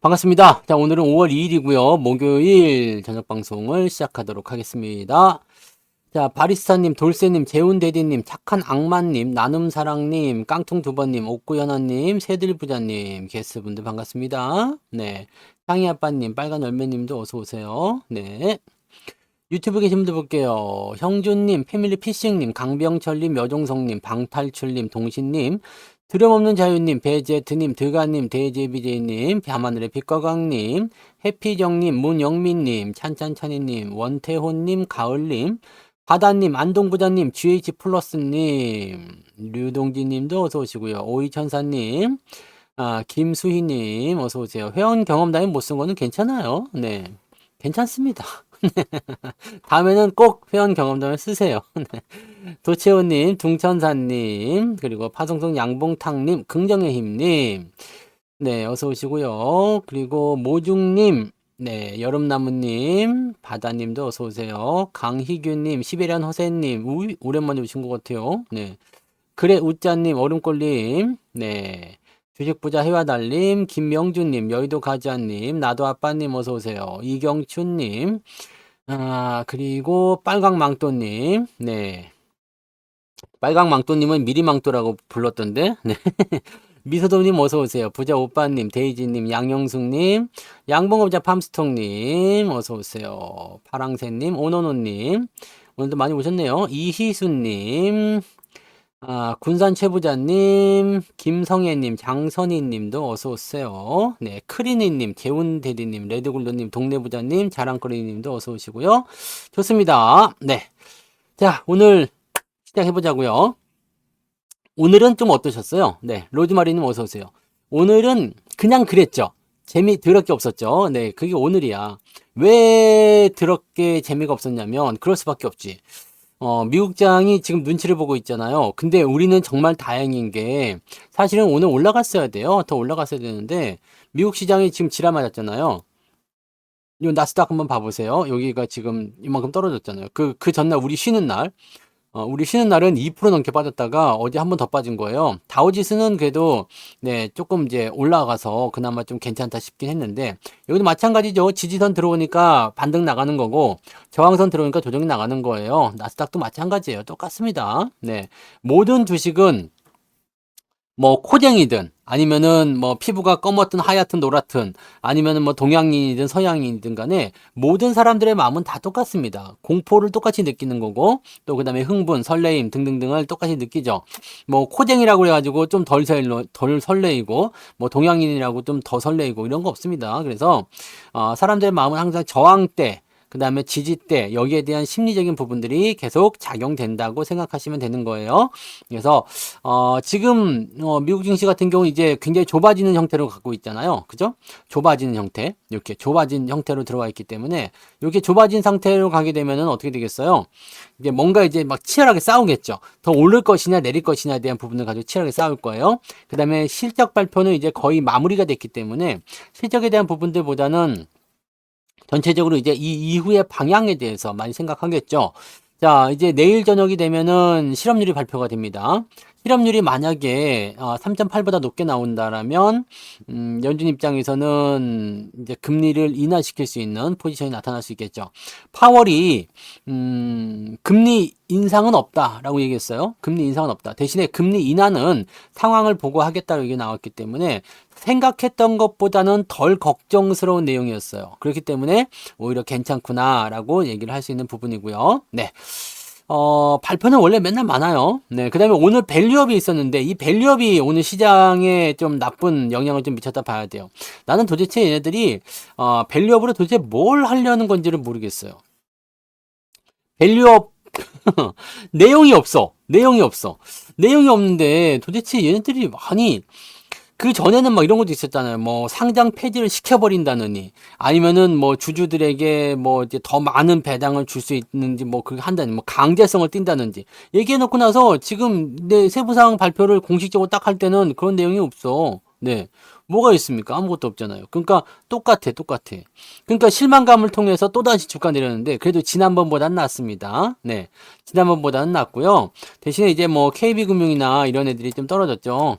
반갑습니다. 자, 오늘은 5월 2일이고요. 목요일 저녁 방송을 시작하도록 하겠습니다. 자, 바리스타님, 돌쇠님, 재훈대디님, 착한 악마님, 나눔사랑님, 깡통두번님, 옥구연아님, 새들부자님, 게스트분들 반갑습니다. 네. 향이아빠님, 빨간열매님도 어서오세요. 네. 유튜브 계신 분들 볼게요. 형준님, 패밀리피싱님, 강병철님, 여종성님, 방탈출님, 동신님, 두려움없는 자유님, 배제트님, 드가님, 대제비제님, 밤하늘의 빛과광님, 해피정님, 문영민님, 찬찬찬이님, 원태호님, 가을님, 바다님, 안동부자님, GH플러스님, 류동진님도 어서 오시고요. 오이천사님, 김수희님 어서 오세요. 회원 경험담이 못 쓴 거는 괜찮아요. 네, 괜찮습니다. 다음에는 꼭 회원 경험담을 쓰세요. 네. 도채호님, 둥천사님, 그리고 파송송 양봉탕님, 긍정의 힘님, 네, 어서 오시고요. 그리고 모중님, 네, 여름나무님, 바다님도 어서 오세요. 강희규님, 시베리안 허세님, 오랜만에 오신 것 같아요. 네, 그래 우짜님, 얼음골님, 네, 주식부자 해와달님, 김명준님, 여의도 가자님, 나도 아빠님 어서 오세요. 이경춘님, 그리고 빨강망토님, 네. 빨강망토님은 미리망토라고 불렀던데, 네. 미소도님 어서오세요. 부자 오빠님, 데이지님, 양영숙님, 양봉업자 팜스톡님, 어서오세요. 파랑새님, 오노노님, 오늘도 많이 오셨네요. 이희수님, 군산 최부자님, 김성애님, 장선희님도 어서오세요. 네, 크리니님, 재훈대리님, 레드골드님, 동네부자님, 자랑거리님도 어서오시고요. 좋습니다. 네. 자, 오늘 시작해보자고요. 오늘은 좀 어떠셨어요? 네, 로즈마리님 어서오세요. 오늘은 그냥 그랬죠. 재미 더럽게 없었죠. 네, 그게 오늘이야. 왜 더럽게 재미가 없었냐면 그럴 수밖에 없지. 미국장이 지금 눈치를 보고 있잖아요. 근데 우리는 정말 다행인 게 사실은 오늘 올라갔어야 돼요. 더 올라갔어야 되는데 미국 시장이 지금 지랄 맞았잖아요. 이 나스닥 한번 봐보세요. 여기가 지금 이만큼 떨어졌잖아요. 그 전날 우리 쉬는 날. 우리 쉬는 날은 2% 넘게 빠졌다가 어제 한 번 더 빠진 거예요. 다우지수는 그래도 네, 조금 이제 올라가서 그나마 좀 괜찮다 싶긴 했는데 여기도 마찬가지죠. 지지선 들어오니까 반등 나가는 거고 저항선 들어오니까 조정이 나가는 거예요. 나스닥도 마찬가지예요. 똑같습니다. 네. 모든 주식은 뭐 코쟁이든 아니면은 뭐 피부가 검었든 하얗든 노랗든 아니면은 뭐 동양인이든 서양인이든 간에 모든 사람들의 마음은 다 똑같습니다. 공포를 똑같이 느끼는 거고 또 그다음에 흥분, 설레임 등등등을 똑같이 느끼죠. 뭐 코쟁이라고 그래가지고 좀 덜 설레이고 뭐 동양인이라고 좀 더 설레이고 이런 거 없습니다. 그래서 사람들의 마음은 항상 저항대 그 다음에 지지대 여기에 대한 심리적인 부분들이 계속 작용된다고 생각하시면 되는 거예요. 그래서 지금 미국 증시 같은 경우 이제 굉장히 좁아지는 형태로 갖고 있잖아요. 그죠? 좁아지는 형태. 이렇게 좁아진 형태로 들어와 있기 때문에 이렇게 좁아진 상태로 가게 되면은 어떻게 되겠어요? 이제 뭔가 이제 막 치열하게 싸우겠죠. 더 오를 것이냐 내릴 것이냐에 대한 부분을 가지고 치열하게 싸울 거예요. 그다음에 실적 발표는 이제 거의 마무리가 됐기 때문에 실적에 대한 부분들보다는 전체적으로 이제 이 이후의 방향에 대해서 많이 생각하겠죠. 자, 이제 내일 저녁이 되면은 실업률이 발표가 됩니다. 실업률이 만약에 3.8보다 높게 나온다라면 연준 입장에서는 이제 금리를 인하시킬 수 있는 포지션이 나타날 수 있겠죠. 파월이 금리 인상은 없다라고 얘기했어요. 금리 인상은 없다. 대신에 금리 인하는 상황을 보고 하겠다고 얘기 나왔기 때문에 생각했던 것보다는 덜 걱정스러운 내용이었어요. 그렇기 때문에 오히려 괜찮구나라고 얘기를 할 수 있는 부분이고요. 네. 발표는 원래 맨날 많아요. 네. 그 다음에 오늘 밸류업이 있었는데, 이 밸류업이 오늘 시장에 좀 나쁜 영향을 좀 미쳤다 봐야 돼요. 나는 도대체 얘네들이, 밸류업으로 도대체 뭘 하려는 건지를 모르겠어요. 밸류업, 내용이 없어. 내용이 없어. 내용이 없는데 도대체 얘네들이 많이, 그 전에는 막 이런 것도 있었잖아요. 뭐 상장 폐지를 시켜버린다느니 아니면은 뭐 주주들에게 뭐 이제 더 많은 배당을 줄 수 있는지 뭐 그렇게 한다니 뭐 강제성을 띈다는지 얘기해 놓고 나서 지금 내 세부사항 발표를 공식적으로 딱 할 때는 그런 내용이 없어. 네. 뭐가 있습니까? 아무것도 없잖아요. 그러니까 똑같아. 그러니까 실망감을 통해서 또다시 주가 내렸는데 그래도 지난번보다는 낫습니다. 네. 지난번보다는 낫고요. 대신에 이제 뭐 KB금융이나 이런 애들이 좀 떨어졌죠.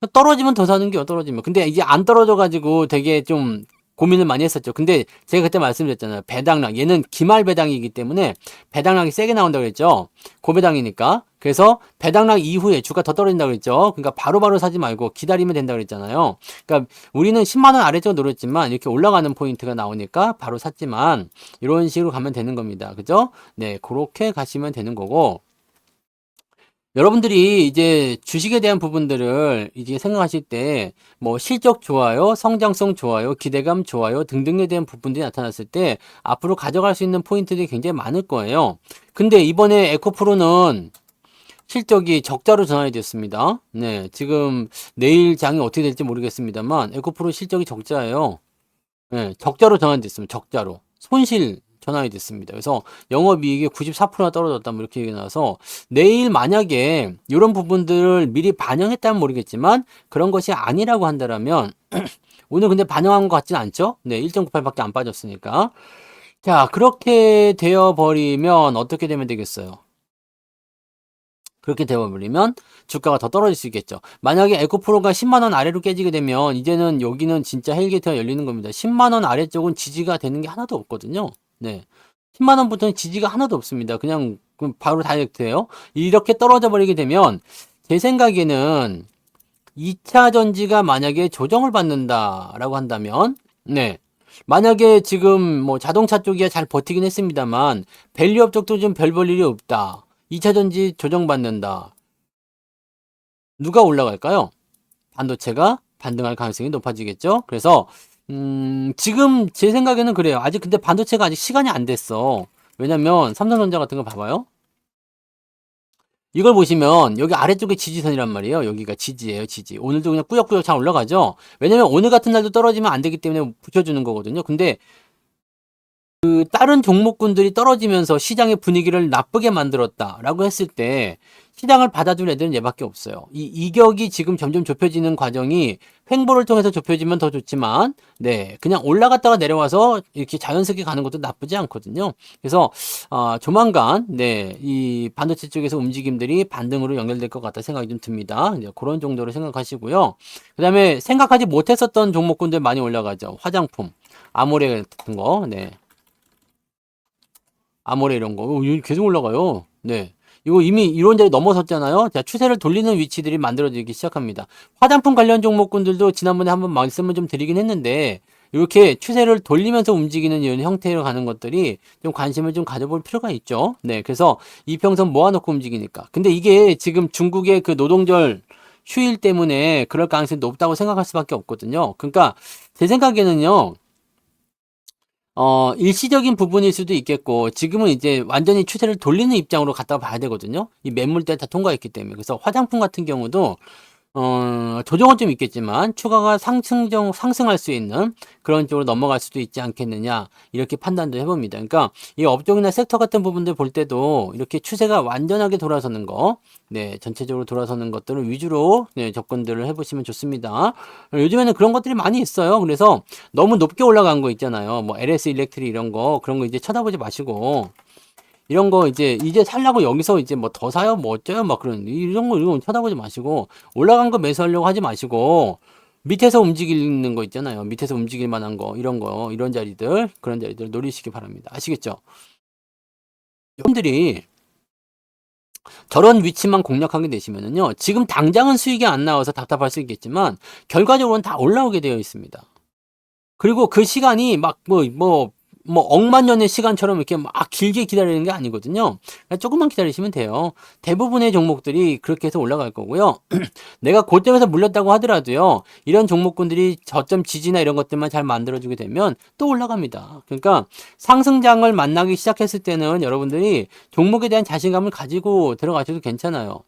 떨어지면 더 사는 게요, 떨어지면. 근데 이게 안 떨어져가지고 되게 좀 고민을 많이 했었죠. 근데 제가 그때 말씀드렸잖아요. 배당락. 얘는 기말 배당이기 때문에 배당락이 세게 나온다고 그랬죠. 고배당이니까. 그래서 배당락 이후에 주가 더 떨어진다고 그랬죠. 그러니까 바로바로 사지 말고 기다리면 된다고 그랬잖아요. 그러니까 우리는 10만 원 아래쪽 노렸지만 이렇게 올라가는 포인트가 나오니까 바로 샀지만 이런 식으로 가면 되는 겁니다. 그죠? 네, 그렇게 가시면 되는 거고. 여러분들이 이제 주식에 대한 부분들을 이제 생각하실 때 뭐 실적 좋아요, 성장성 좋아요, 기대감 좋아요 등등에 대한 부분들이 나타났을 때 앞으로 가져갈 수 있는 포인트들이 굉장히 많을 거예요. 근데 이번에 에코프로는 실적이 적자로 전환이 됐습니다. 네, 지금 내일 장이 어떻게 될지 모르겠습니다만 에코프로 실적이 적자예요. 네, 적자로 전환됐습니다. 적자로. 손실 전환이 됐습니다. 그래서 영업이익이 94%나 떨어졌다, 뭐 이렇게 얘기 나와서 내일 만약에 이런 부분들을 미리 반영했다면 모르겠지만 그런 것이 아니라고 한다면 오늘 근데 반영한 것 같지는 않죠? 네, 1.98밖에 안 빠졌으니까. 자, 그렇게 되어버리면 어떻게 되면 되겠어요? 그렇게 되어버리면 주가가 더 떨어질 수 있겠죠. 만약에 에코프로가 10만원 아래로 깨지게 되면 이제는 여기는 진짜 헬게이트가 열리는 겁니다. 10만원 아래쪽은 지지가 되는 게 하나도 없거든요. 네. 10만원부터는 지지가 하나도 없습니다. 그냥 바로 다이렉트예요. 이렇게 떨어져 버리게 되면 제 생각에는 2차 전지가 만약에 조정을 받는다라고 한다면, 네. 만약에 지금 뭐 자동차 쪽이야 잘 버티긴 했습니다만 밸류업 쪽도 좀 별 볼 일이 없다. 2차 전지 조정받는다. 누가 올라갈까요? 반도체가 반등할 가능성이 높아지겠죠. 그래서 지금 제 생각에는 그래요. 아직 근데 반도체가 아직 시간이 안 됐어. 왜냐면 삼성전자 같은 거 봐봐요. 이걸 보시면 여기 아래쪽에 지지선이란 말이에요. 여기가 지지예요, 지지. 오늘도 그냥 꾸역꾸역 잘 올라가죠. 왜냐면 오늘 같은 날도 떨어지면 안 되기 때문에 붙여주는 거거든요. 근데 그 다른 종목군들이 떨어지면서 시장의 분위기를 나쁘게 만들었다라고 했을 때 시장을 받아줄 애들은 얘밖에 없어요. 이 이격이 지금 점점 좁혀지는 과정이 횡보를 통해서 좁혀지면 더 좋지만, 네, 그냥 올라갔다가 내려와서 이렇게 자연스럽게 가는 것도 나쁘지 않거든요. 그래서 조만간 네, 이 반도체 쪽에서 움직임들이 반등으로 연결될 것 같다 생각이 좀 듭니다. 이제 그런 정도로 생각하시고요. 그다음에 생각하지 못했었던 종목군들 많이 올라가죠. 화장품, 아모레 같은 거, 네. 아모레 이런 거 여기 계속 올라가요. 네. 이거 이미 이런 자리 넘어섰잖아요. 자, 추세를 돌리는 위치들이 만들어지기 시작합니다. 화장품 관련 종목군들도 지난번에 한번 말씀을 좀 드리긴 했는데 이렇게 추세를 돌리면서 움직이는 이런 형태로 가는 것들이 좀 관심을 좀 가져볼 필요가 있죠. 네. 그래서 이평선 모아놓고 움직이니까. 근데 이게 지금 중국의 그 노동절 휴일 때문에 그럴 가능성이 높다고 생각할 수밖에 없거든요. 그러니까 제 생각에는요. 일시적인 부분일 수도 있겠고, 지금은 이제 완전히 추세를 돌리는 입장으로 갖다가 봐야 되거든요. 이 매물대 다 통과했기 때문에. 그래서 화장품 같은 경우도 조정은 좀 있겠지만 추가가 상승할 수 있는 그런 쪽으로 넘어갈 수도 있지 않겠느냐 이렇게 판단도 해봅니다. 그러니까 이 업종이나 섹터 같은 부분들 볼 때도 이렇게 추세가 완전하게 돌아서는 거, 네, 전체적으로 돌아서는 것들을 위주로 네, 접근들을 해보시면 좋습니다. 요즘에는 그런 것들이 많이 있어요. 그래서 너무 높게 올라간 거 있잖아요. 뭐 LS 일렉트리 이런 거 그런 거 이제 쳐다보지 마시고. 이런 거 이제 살려고 여기서 이제 뭐 더 사요 뭐 어쩌요 막 그런 이런 거 쳐다보지 마시고 올라간 거 매수하려고 하지 마시고 밑에서 움직이는 거 있잖아요. 밑에서 움직일 만한 거 이런 자리들 그런 자리들 노리시기 바랍니다. 아시겠죠? 여러분들이 저런 위치만 공략하게 되시면은요. 지금 당장은 수익이 안 나와서 답답할 수 있겠지만 결과적으로는 다 올라오게 되어 있습니다. 그리고 그 시간이 막 억만 년의 시간처럼 이렇게 막 길게 기다리는 게 아니거든요. 그러니까 조금만 기다리시면 돼요. 대부분의 종목들이 그렇게 해서 올라갈 거고요. 내가 고점에서 물렸다고 하더라도요. 이런 종목군들이 저점 지지나 이런 것들만 잘 만들어주게 되면 또 올라갑니다. 그러니까 상승장을 만나기 시작했을 때는 여러분들이 종목에 대한 자신감을 가지고 들어가셔도 괜찮아요.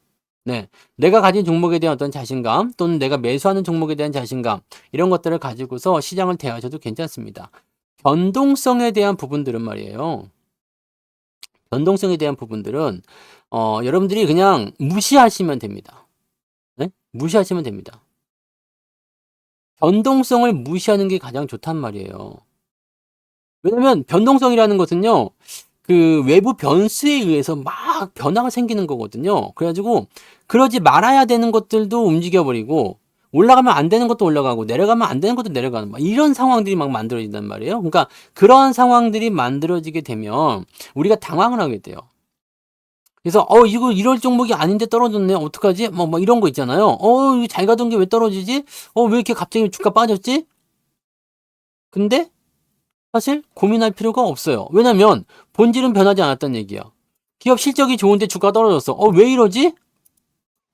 네. 내가 가진 종목에 대한 어떤 자신감 또는 내가 매수하는 종목에 대한 자신감 이런 것들을 가지고서 시장을 대하셔도 괜찮습니다. 변동성에 대한 부분들은 말이에요. 변동성에 대한 부분들은 여러분들이 그냥 무시하시면 됩니다. 네? 무시하시면 됩니다. 변동성을 무시하는 게 가장 좋단 말이에요. 왜냐면 변동성이라는 것은요. 그 외부 변수에 의해서 막 변화가 생기는 거거든요. 그래가지고 그러지 말아야 되는 것들도 움직여 버리고 올라가면 안 되는 것도 올라가고 내려가면 안 되는 것도 내려가는 막 이런 상황들이 막 만들어진단 말이에요. 그러니까 그런 상황들이 만들어지게 되면 우리가 당황을 하게 돼요. 그래서 이거 이럴 종목이 아닌데 떨어졌네. 어떡하지? 뭐 이런 거 있잖아요. 이거 잘 가던 게 왜 떨어지지? 왜 이렇게 갑자기 주가 빠졌지? 근데 사실 고민할 필요가 없어요. 왜냐면 본질은 변하지 않았다는 얘기야. 기업 실적이 좋은데 주가 떨어졌어. 왜 이러지?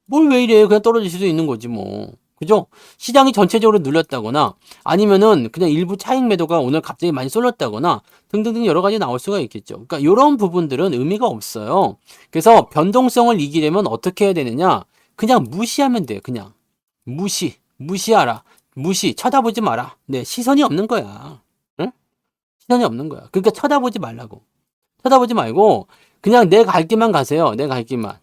뭘 왜 이래? 그냥 떨어질 수도 있는 거지 뭐. 그죠? 시장이 전체적으로 눌렸다거나 아니면은 그냥 일부 차익 매도가 오늘 갑자기 많이 쏠렸다거나 등등등 여러 가지 나올 수가 있겠죠. 그러니까 이런 부분들은 의미가 없어요. 그래서 변동성을 이기려면 어떻게 해야 되느냐? 그냥 무시하면 돼요. 그냥 무시하라. 쳐다보지 마라. 네, 시선이 없는 거야. 응? 시선이 없는 거야. 그러니까 쳐다보지 말라고. 쳐다보지 말고 그냥 내 갈 길만 가세요. 내 갈 길만.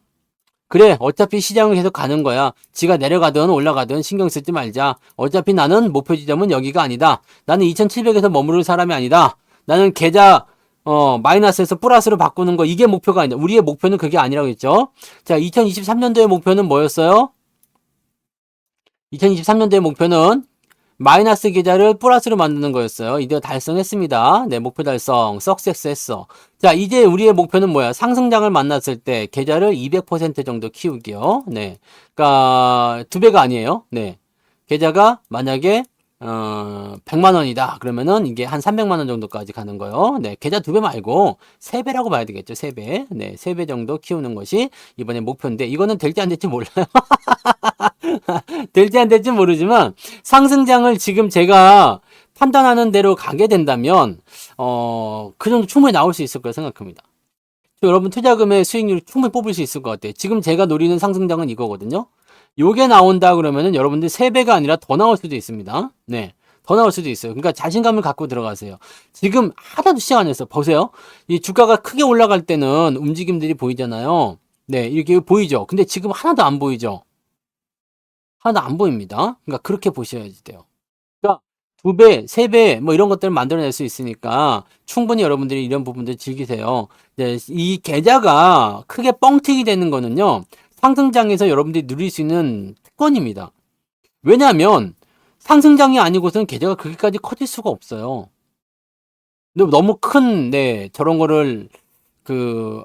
그래, 어차피 시장은 계속 가는 거야. 지가 내려가든 올라가든 신경 쓰지 말자. 어차피 나는 목표 지점은 여기가 아니다. 나는 2700에서 머무를 사람이 아니다. 나는 계좌 마이너스에서 플러스로 바꾸는 거 이게 목표가 아니다. 우리의 목표는 그게 아니라고 했죠. 자, 2023년도의 목표는 뭐였어요? 2023년도의 목표는 마이너스 계좌를 플러스로 만드는 거였어요. 이제 달성했습니다. 네, 목표 달성, 석세스 했어. 자, 이제 우리의 목표는 뭐야? 상승장을 만났을 때 계좌를 200% 정도 키우기요. 네, 그러니까 2배가 아니에요. 네, 계좌가 만약에 100만 원이다. 그러면은 이게 한 300만 원 정도까지 가는 거요. 네, 계좌 2배 말고 3배라고 봐야 되겠죠. 3배. 네, 3배 정도 키우는 것이 이번에 목표인데 이거는 될지 안 될지 몰라요. 될지 안 될지 모르지만 상승장을 지금 제가 판단하는 대로 가게 된다면 그 정도 충분히 나올 수 있을 거라 생각합니다. 여러분 투자금의 수익률 충분히 뽑을 수 있을 것 같아요. 지금 제가 노리는 상승장은 이거거든요. 요게 나온다 그러면은 여러분들 3배가 아니라 더 나올 수도 있습니다. 네. 더 나올 수도 있어요. 그러니까 자신감을 갖고 들어가세요. 지금 하나도 시작 안 했어. 보세요. 이 주가가 크게 올라갈 때는 움직임들이 보이잖아요. 네, 이렇게 보이죠. 근데 지금 하나도 안 보이죠. 하나도 안 보입니다. 그러니까 그렇게 보셔야지 돼요. 그러니까 2배, 3배 뭐 이런 것들을 만들어낼 수 있으니까 충분히 여러분들이 이런 부분들 즐기세요. 네, 이 계좌가 크게 뻥튀기 되는 거는요. 상승장에서 여러분들이 누릴 수 있는 특권입니다. 왜냐하면 상승장이 아니고서는 계좌가 그렇게까지 커질 수가 없어요. 너무 큰, 네, 저런 거를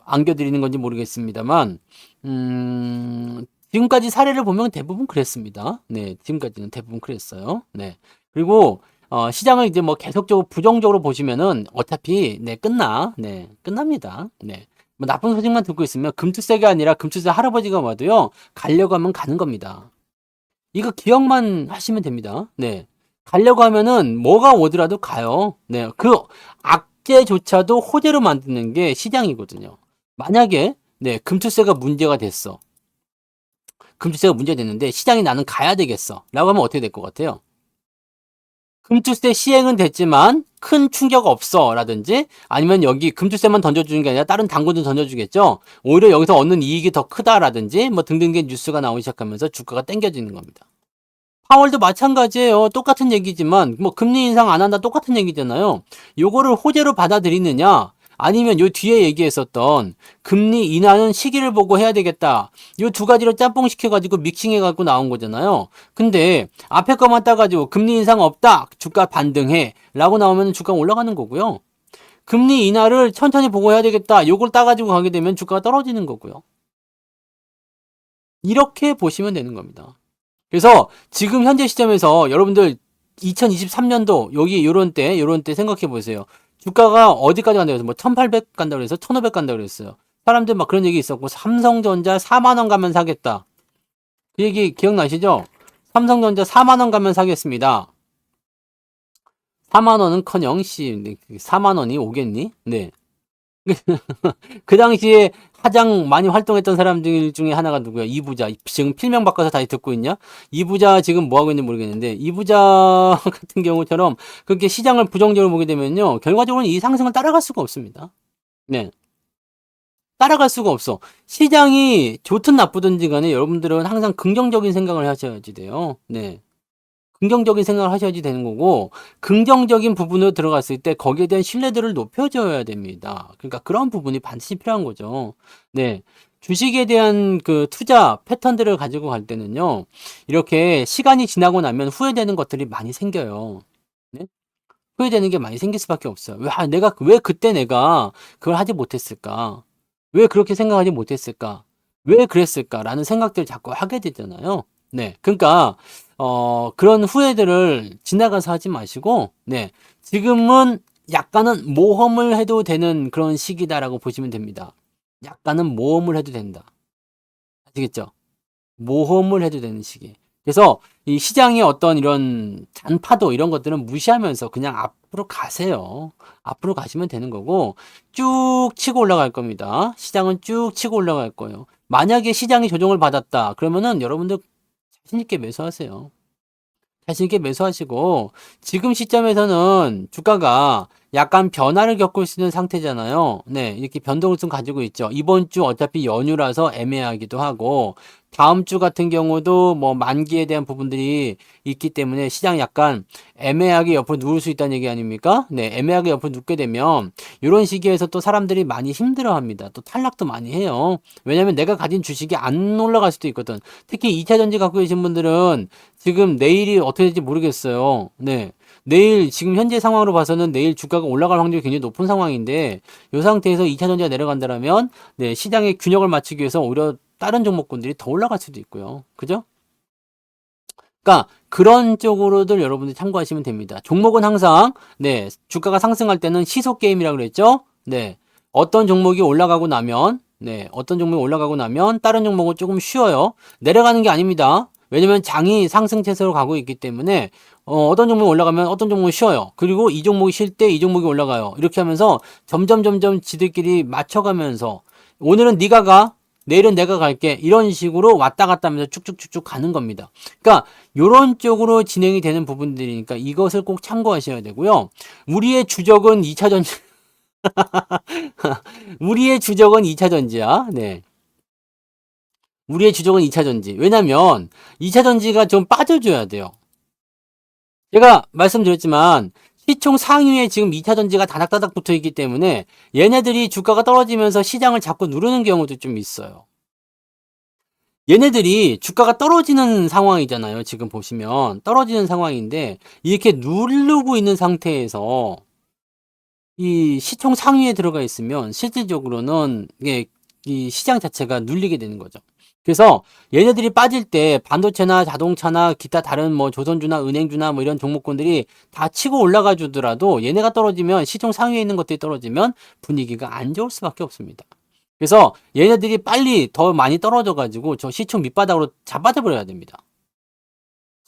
안겨드리는 건지 모르겠습니다만, 지금까지 사례를 보면 대부분 그랬습니다. 네, 지금까지는 대부분 그랬어요. 네. 그리고, 시장을 이제 뭐 계속적으로 부정적으로 보시면은 어차피, 네, 네, 끝납니다. 네. 뭐 나쁜 소식만 듣고 있으면 금투세가 아니라 금투세 할아버지가 와도요, 가려고 하면 가는 겁니다. 이거 기억만 하시면 됩니다. 네. 가려고 하면은 뭐가 오더라도 가요. 네. 그 악재조차도 호재로 만드는 게 시장이거든요. 만약에 네, 금투세가 문제가 됐어. 금투세가 문제가 됐는데 시장이 나는 가야 되겠어. 라고 하면 어떻게 될 것 같아요? 금투세 시행은 됐지만 큰 충격 없어 라든지 아니면 여기 금투세만 던져주는 게 아니라 다른 당근도 던져주겠죠. 오히려 여기서 얻는 이익이 더 크다라든지 뭐 등등의 뉴스가 나오기 시작하면서 주가가 땡겨지는 겁니다. 파월도 마찬가지예요. 똑같은 얘기지만 뭐 금리 인상 안 한다 똑같은 얘기잖아요. 요거를 호재로 받아들이느냐 아니면 요 뒤에 얘기했었던 금리 인하는 시기를 보고 해야 되겠다. 요 두 가지를 짬뽕 시켜가지고 믹싱해갖고 나온 거잖아요. 근데 앞에 거만 따가지고 금리 인상 없다. 주가 반등해. 라고 나오면 주가 올라가는 거고요. 금리 인하를 천천히 보고 해야 되겠다. 요걸 따가지고 가게 되면 주가가 떨어지는 거고요. 이렇게 보시면 되는 겁니다. 그래서 지금 현재 시점에서 여러분들 2023년도 여기 요런 때 생각해 보세요. 주가가 어디까지 간다고 해서 뭐 1800 간다고 그래서 1500 간다고 그랬어요. 사람들 막 그런 얘기 있었고 삼성전자 4만 원 가면 사겠다. 그 얘기 기억나시죠? 삼성전자 4만 원 가면 사겠습니다. 4만 원은커녕 4만 원이 오겠니? 네. 그 당시에 가장 많이 활동했던 사람들 중에 하나가 누구야? 이부자. 지금 필명 바꿔서 다시 듣고 있냐? 이부자 지금 뭐 하고 있는지 모르겠는데 이부자 같은 경우처럼 그렇게 시장을 부정적으로 보게 되면요. 결과적으로는 이 상승을 따라갈 수가 없습니다. 네. 따라갈 수가 없어. 시장이 좋든 나쁘든지 간에 여러분들은 항상 긍정적인 생각을 하셔야지 돼요. 네. 긍정적인 생각을 하셔야지 되는 거고 긍정적인 부분으로 들어갔을 때 거기에 대한 신뢰도를 높여줘야 됩니다. 그러니까 그런 부분이 반드시 필요한 거죠. 네. 주식에 대한 그 투자 패턴들을 가지고 갈 때는요, 이렇게 시간이 지나고 나면 후회되는 것들이 많이 생겨요. 네? 후회되는 게 많이 생길 수밖에 없어요. 왜 그때 내가 그걸 하지 못했을까? 왜 그렇게 생각하지 못했을까? 왜 그랬을까? 라는 생각들을 자꾸 하게 되잖아요. 네. 그러니까, 그런 후회들을 지나가서 하지 마시고, 네. 지금은 약간은 모험을 해도 되는 그런 시기다라고 보시면 됩니다. 약간은 모험을 해도 된다. 아시겠죠? 모험을 해도 되는 시기. 그래서 이 시장의 어떤 이런 잔파도 이런 것들은 무시하면서 그냥 앞으로 가세요. 앞으로 가시면 되는 거고 쭉 치고 올라갈 겁니다. 시장은 쭉 치고 올라갈 거예요. 만약에 시장이 조정을 받았다. 그러면은 여러분들 자신 있게 매수하세요. 자신 있게 매수하시고 지금 시점에서는 주가가 약간 변화를 겪을 수 있는 상태잖아요. 네, 이렇게 변동을 좀 가지고 있죠. 이번 주 어차피 연휴라서 애매하기도 하고 다음 주 같은 경우도 뭐 만기에 대한 부분들이 있기 때문에 시장 약간 애매하게 옆으로 누울 수 있다는 얘기 아닙니까? 네, 애매하게 옆으로 눕게 되면 이런 시기에서 또 사람들이 많이 힘들어합니다. 또 탈락도 많이 해요. 왜냐면 내가 가진 주식이 안 올라갈 수도 있거든. 특히 2차 전지 갖고 계신 분들은 지금 내일이 어떻게 될지 모르겠어요. 네. 내일 지금 현재 상황으로 봐서는 내일 주가가 올라갈 확률이 굉장히 높은 상황인데 이 상태에서 2차 전지가 내려간다면 네, 시장의 균형을 맞추기 위해서 오히려 다른 종목군들이 더 올라갈 수도 있고요. 그죠? 그러니까 그런 쪽으로들 여러분들이 참고하시면 됩니다. 종목은 항상 네, 주가가 상승할 때는 시속 게임이라고 그랬죠? 네. 어떤 종목이 올라가고 나면 네, 어떤 종목이 올라가고 나면 다른 종목은 조금 쉬어요. 내려가는 게 아닙니다. 왜냐면 장이 상승세로 가고 있기 때문에 떤 종목이 올라가면 어떤 종목이 쉬어요. 그리고 이 종목이 쉴 때 이 종목이 올라가요. 이렇게 하면서 점점 지들끼리 맞춰가면서 오늘은 네가 가, 내일은 내가 갈게 이런 식으로 왔다 갔다 하면서 쭉쭉쭉쭉 가는 겁니다. 그러니까 이런 쪽으로 진행이 되는 부분들이니까 이것을 꼭 참고하셔야 되고요. 우리의 주적은 2차 전지 우리의 주적은 2차 전지야. 네. 우리의 주적은 2차 전지. 왜냐면 2차 전지가 좀 빠져줘야 돼요. 제가 말씀드렸지만 시총 상위에 지금 2차 전지가 다닥다닥 붙어 있기 때문에 얘네들이 주가가 떨어지면서 시장을 자꾸 누르는 경우도 좀 있어요. 얘네들이 주가가 떨어지는 상황이잖아요. 지금 보시면 떨어지는 상황인데 이렇게 누르고 있는 상태에서 이 시총 상위에 들어가 있으면 실질적으로는 이게 이 시장 자체가 눌리게 되는 거죠. 그래서 얘네들이 빠질 때 반도체나 자동차나 기타 다른 뭐 조선주나 은행주나 뭐 이런 종목군들이 다 치고 올라가 주더라도 얘네가 떨어지면 시총 상위에 있는 것들이 떨어지면 분위기가 안 좋을 수밖에 없습니다. 그래서 얘네들이 빨리 더 많이 떨어져 가지고 저 시총 밑바닥으로 자빠져 버려야 됩니다.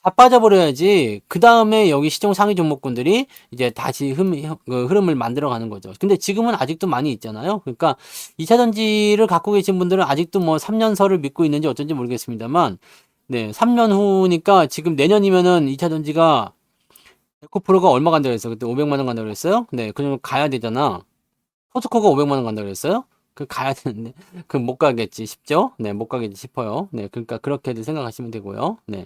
자빠져 버려야지 그 다음에 여기 시총 상위 종목군들이 이제 다시 흐름을 만들어 가는 거죠. 근데 지금은 아직도 많이 있잖아요. 그러니까 2차 전지를 갖고 계신 분들은 아직도 뭐 3년설을 믿고 있는지 어쩐지 모르겠습니다만 네, 3년 후니까 지금 내년이면은 2차 전지가 에코프로가 얼마 간다고 그랬어요? 그때 500만 원 간다고 그랬어요? 네, 그럼 가야 되잖아. 포스코가 500만 원 간다고 그랬어요? 그 가야 되는데 그 못 가겠지 싶죠? 네, 못 가겠지 싶어요. 네, 그러니까 그렇게들 생각하시면 되고요. 네.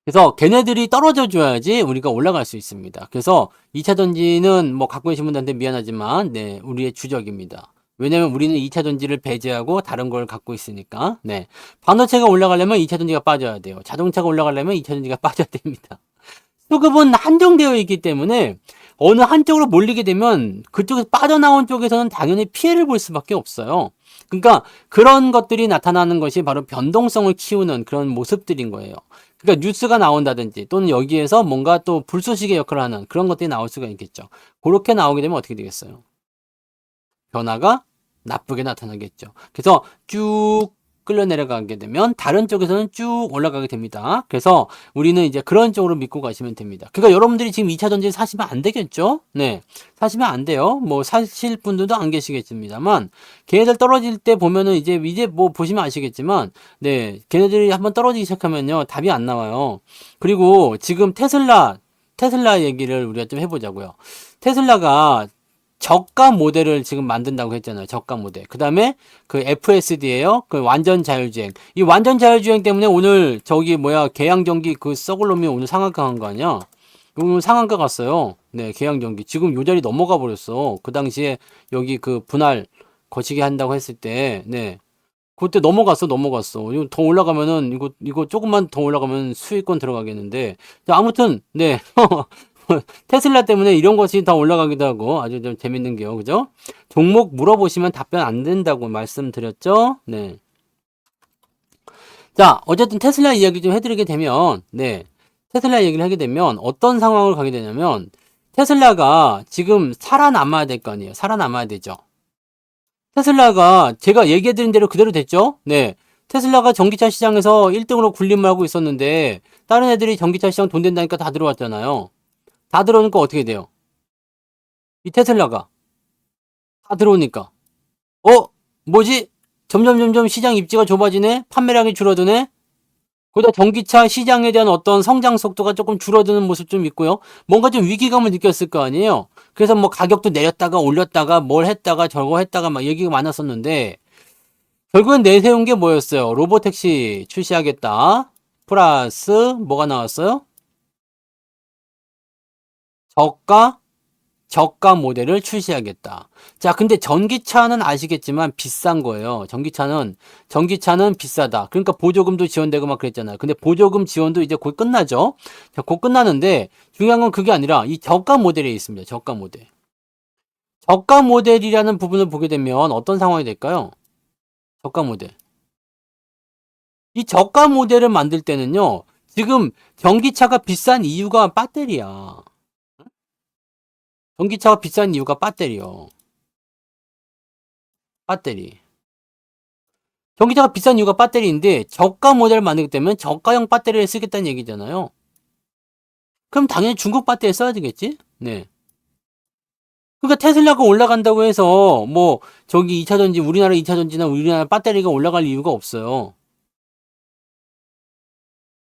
그래서 걔네들이 떨어져 줘야지 우리가 올라갈 수 있습니다. 그래서 2차 전지는 뭐 갖고 계신 분들한테 미안하지만 네, 우리의 주적입니다. 왜냐면 우리는 2차 전지를 배제하고 다른 걸 갖고 있으니까. 네. 반도체가 올라가려면 2차 전지가 빠져야 돼요. 자동차가 올라가려면 2차 전지가 빠져야 됩니다. 수급은 한정되어 있기 때문에 어느 한쪽으로 몰리게 되면 그쪽에서 빠져나온 쪽에서는 당연히 피해를 볼 수밖에 없어요. 그러니까 그런 것들이 나타나는 것이 바로 변동성을 키우는 그런 모습들인 거예요. 그러니까 뉴스가 나온다든지 또는 여기에서 뭔가 또 불쏘시개 역할을 하는 그런 것들이 나올 수가 있겠죠. 그렇게 나오게 되면 어떻게 되겠어요? 변화가 나쁘게 나타나겠죠. 그래서 쭉 끌려 내려가게 되면 다른 쪽에서는 쭉 올라가게 됩니다. 그래서 우리는 이제 그런 쪽으로 믿고 가시면 됩니다. 그러니까 여러분들이 지금 2차 전지 사시면 안 되겠죠? 네. 사시면 안 돼요. 뭐 사실 분들도 안 계시겠습니다만 걔네들 떨어질 때 보면은 이제 뭐 보시면 아시겠지만 네. 걔네들이 한번 떨어지기 시작하면요. 답이 안 나와요. 그리고 지금 테슬라 얘기를 우리가 좀 해보자고요. 테슬라가 저가 모델을 지금 만든다고 했잖아요. 저가 모델. 그 다음에 그 FSD예요. 그 완전 자율주행. 이 완전 자율주행 때문에 오늘 저기 뭐야 계양전기 그 썩을 놈이 오늘 상한가 간 거 아니야? 오늘 상한가 갔어요. 네, 계양전기. 지금 요 자리 넘어가 버렸어. 그 당시에 여기 그 분할 거시기 한다고 했을 때, 네. 그때 넘어갔어. 이거 더 올라가면은, 이거 조금만 더 올라가면 수익권 들어가겠는데. 자, 아무튼, 네. 테슬라 때문에 이런 것이 다 올라가기도 하고 아주 좀 재밌는 게요. 그죠? 종목 물어보시면 답변 안 된다고 말씀드렸죠? 네. 자, 어쨌든 테슬라 이야기 좀 해드리게 되면, 네. 테슬라 얘기를 하게 되면 어떤 상황을 가게 되냐면, 테슬라가 지금 살아남아야 될 거 아니에요. 살아남아야 되죠. 테슬라가 제가 얘기해드린 대로 그대로 됐죠? 네. 테슬라가 전기차 시장에서 1등으로 군림을 하고 있었는데, 다른 애들이 전기차 시장 돈 된다니까 다 들어왔잖아요. 다 들어오니까 어떻게 돼요? 이 테슬라가 다 들어오니까 뭐지? 점점 시장 입지가 좁아지네? 판매량이 줄어드네? 거기다 전기차 시장에 대한 어떤 성장 속도가 조금 줄어드는 모습 좀 있고요. 뭔가 좀 위기감을 느꼈을 거 아니에요? 그래서 뭐 가격도 내렸다가 올렸다가 뭘 했다가 저거 했다가 막 얘기가 많았었는데, 결국엔 내세운 게 뭐였어요? 로보택시 출시하겠다. 플러스 뭐가 나왔어요? 저가 모델을 출시하겠다. 자, 근데 전기차는 아시겠지만 비싼 거예요. 전기차는 비싸다. 그러니까 보조금도 지원되고 막 그랬잖아요. 근데 보조금 지원도 이제 곧 끝나죠? 자, 곧 끝나는데 중요한 건 그게 아니라 이 저가 모델에 있습니다. 저가 모델. 저가 모델이라는 부분을 보게 되면 어떤 상황이 될까요? 저가 모델. 이 저가 모델을 만들 때는요, 지금 전기차가 비싼 이유가 배터리야. 전기차가 비싼 이유가 배터리요. 배터리. 전기차가 비싼 이유가 배터리인데 저가 모델을 만들기 때문에 저가형 배터리를 쓰겠다는 얘기잖아요. 그럼 당연히 중국 배터리 써야 되겠지? 네. 그러니까 테슬라가 올라간다고 해서 뭐 저기 2차 전지, 우리나라 2차 전지나 우리나라 배터리가 올라갈 이유가 없어요.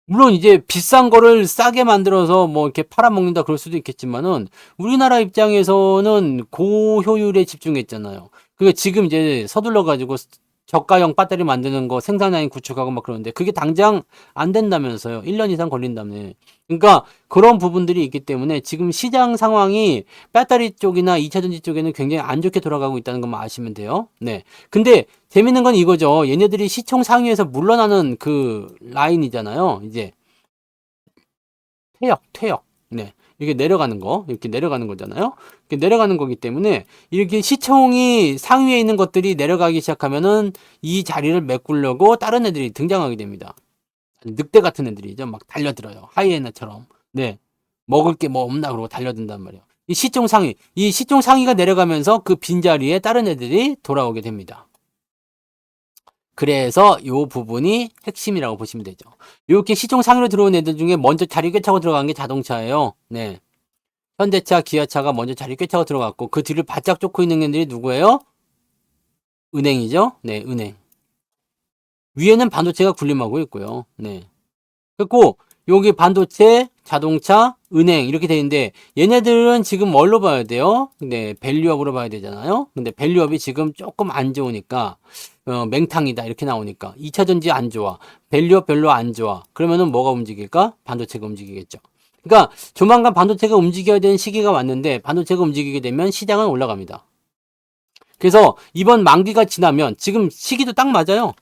물론 이제 비싼 거를 싸게 만들어서 뭐 이렇게 팔아먹는다 그럴 수도 있겠지만은 우리나라 입장에서는 고효율에 집중했잖아요. 그러니까 지금 이제 서둘러 가지고 저가형 배터리 만드는 거 생산라인 구축하고 막 그러는데 그게 당장 안 된다면서요. 1년 이상 걸린다며. 그러니까 그런 부분들이 있기 때문에 지금 시장 상황이 배터리 쪽이나 2차 전지 쪽에는 굉장히 안 좋게 돌아가고 있다는 것만 아시면 돼요. 네. 근데 재밌는 건 이거죠. 얘네들이 시총 상위에서 물러나는 그 라인이잖아요. 이제 퇴역. 네. 이게 내려가는 거, 이렇게 내려가는 거잖아요. 이렇게 내려가는 거기 때문에 이렇게 시총이 상위에 있는 것들이 내려가기 시작하면은 이 자리를 메꾸려고 다른 애들이 등장하게 됩니다. 늑대 같은 애들이죠. 막 달려들어요. 하이에나처럼. 네. 먹을 게 뭐 없나 그러고 달려든단 말이에요. 이 시총 상위가 내려가면서 그 빈자리에 다른 애들이 돌아오게 됩니다. 그래서 이 부분이 핵심이라고 보시면 되죠. 이렇게 시총 상위로 들어온 애들 중에 먼저 자리 꿰차고 들어간 게 자동차예요. 네. 현대차, 기아차가 먼저 자리 꿰차고 들어갔고 그 뒤를 바짝 쫓고 있는 애들이 누구예요? 은행이죠. 네, 은행. 위에는 반도체가 군림하고 있고요. 네. 그리고 여기 반도체, 자동차, 은행 이렇게 돼 있는데 얘네들은 지금 뭘로 봐야 돼요? 네, 밸류업으로 봐야 되잖아요. 근데 밸류업이 지금 조금 안 좋으니까 맹탕이다 이렇게 나오니까 2차 전지 안 좋아. 밸류업 별로 안 좋아. 그러면은 뭐가 움직일까? 반도체가 움직이겠죠. 그러니까 조만간 반도체가 움직여야 되는 시기가 왔는데 반도체가 움직이게 되면 시장은 올라갑니다. 그래서 이번 만기가 지나면 지금 시기도 딱 맞아요.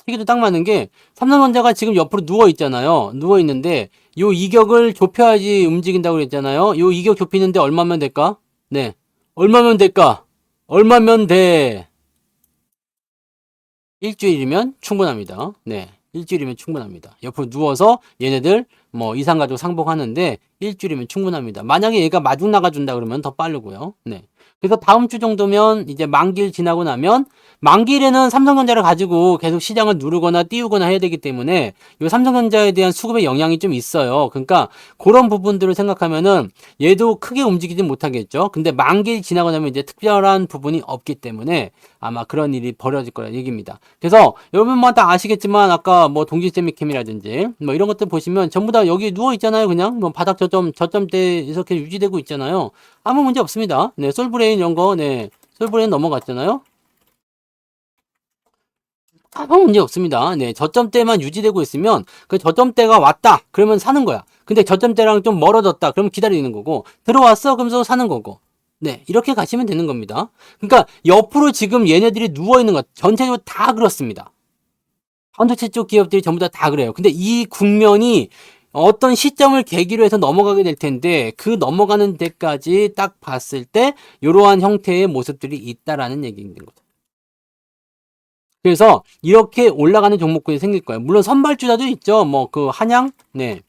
시기도 딱 맞는 게 삼성전자가 지금 옆으로 누워 있잖아요. 누워 있는데 요 이격을 좁혀야지 움직인다고 그랬잖아요. 요 이격 좁히는데 얼마면 될까? 네. 얼마면 될까? 얼마면 돼? 일주일이면 충분합니다. 네. 일주일이면 충분합니다. 옆으로 누워서 얘네들 뭐 이상가족 상봉하는데 일주일이면 충분합니다. 만약에 얘가 마중 나가준다 그러면 더 빠르고요. 네. 그래서 다음 주 정도면 이제 만기일 지나고 나면 만기일에는 삼성전자를 가지고 계속 시장을 누르거나 띄우거나 해야 되기 때문에 이 삼성전자에 대한 수급의 영향이 좀 있어요. 그러니까 그런 부분들을 생각하면은 얘도 크게 움직이지 못하겠죠. 근데 만기일 지나고 나면 이제 특별한 부분이 없기 때문에 아마 그런 일이 벌어질 거라 얘기입니다. 그래서 여러분만 다 아시겠지만 아까 뭐 동지세미캠이라든지 뭐 이런 것들 보시면 전부 다 여기 누워 있잖아요. 그냥 뭐 바닥 저점대 이렇게 유지되고 있잖아요. 아무 문제 없습니다. 네, 솔브레인 이런 거, 네, 솔브레인 넘어갔잖아요. 아무 문제 없습니다. 네, 저점대만 유지되고 있으면 그 저점대가 왔다. 그러면 사는 거야. 근데 저점대랑 좀 멀어졌다. 그럼 기다리는 거고 들어왔어. 그러면서 사는 거고. 네, 이렇게 가시면 되는 겁니다. 그러니까 옆으로 지금 얘네들이 누워있는 것, 전체적으로 다 그렇습니다. 반도체 쪽 기업들이 전부 다 그래요. 근데 이 국면이 어떤 시점을 계기로 해서 넘어가게 될 텐데 그 넘어가는 데까지 딱 봤을 때 이러한 형태의 모습들이 있다라는 얘기인 거죠. 그래서 이렇게 올라가는 종목군이 생길 거예요. 물론 선발주자도 있죠. 뭐 그 한양, 네.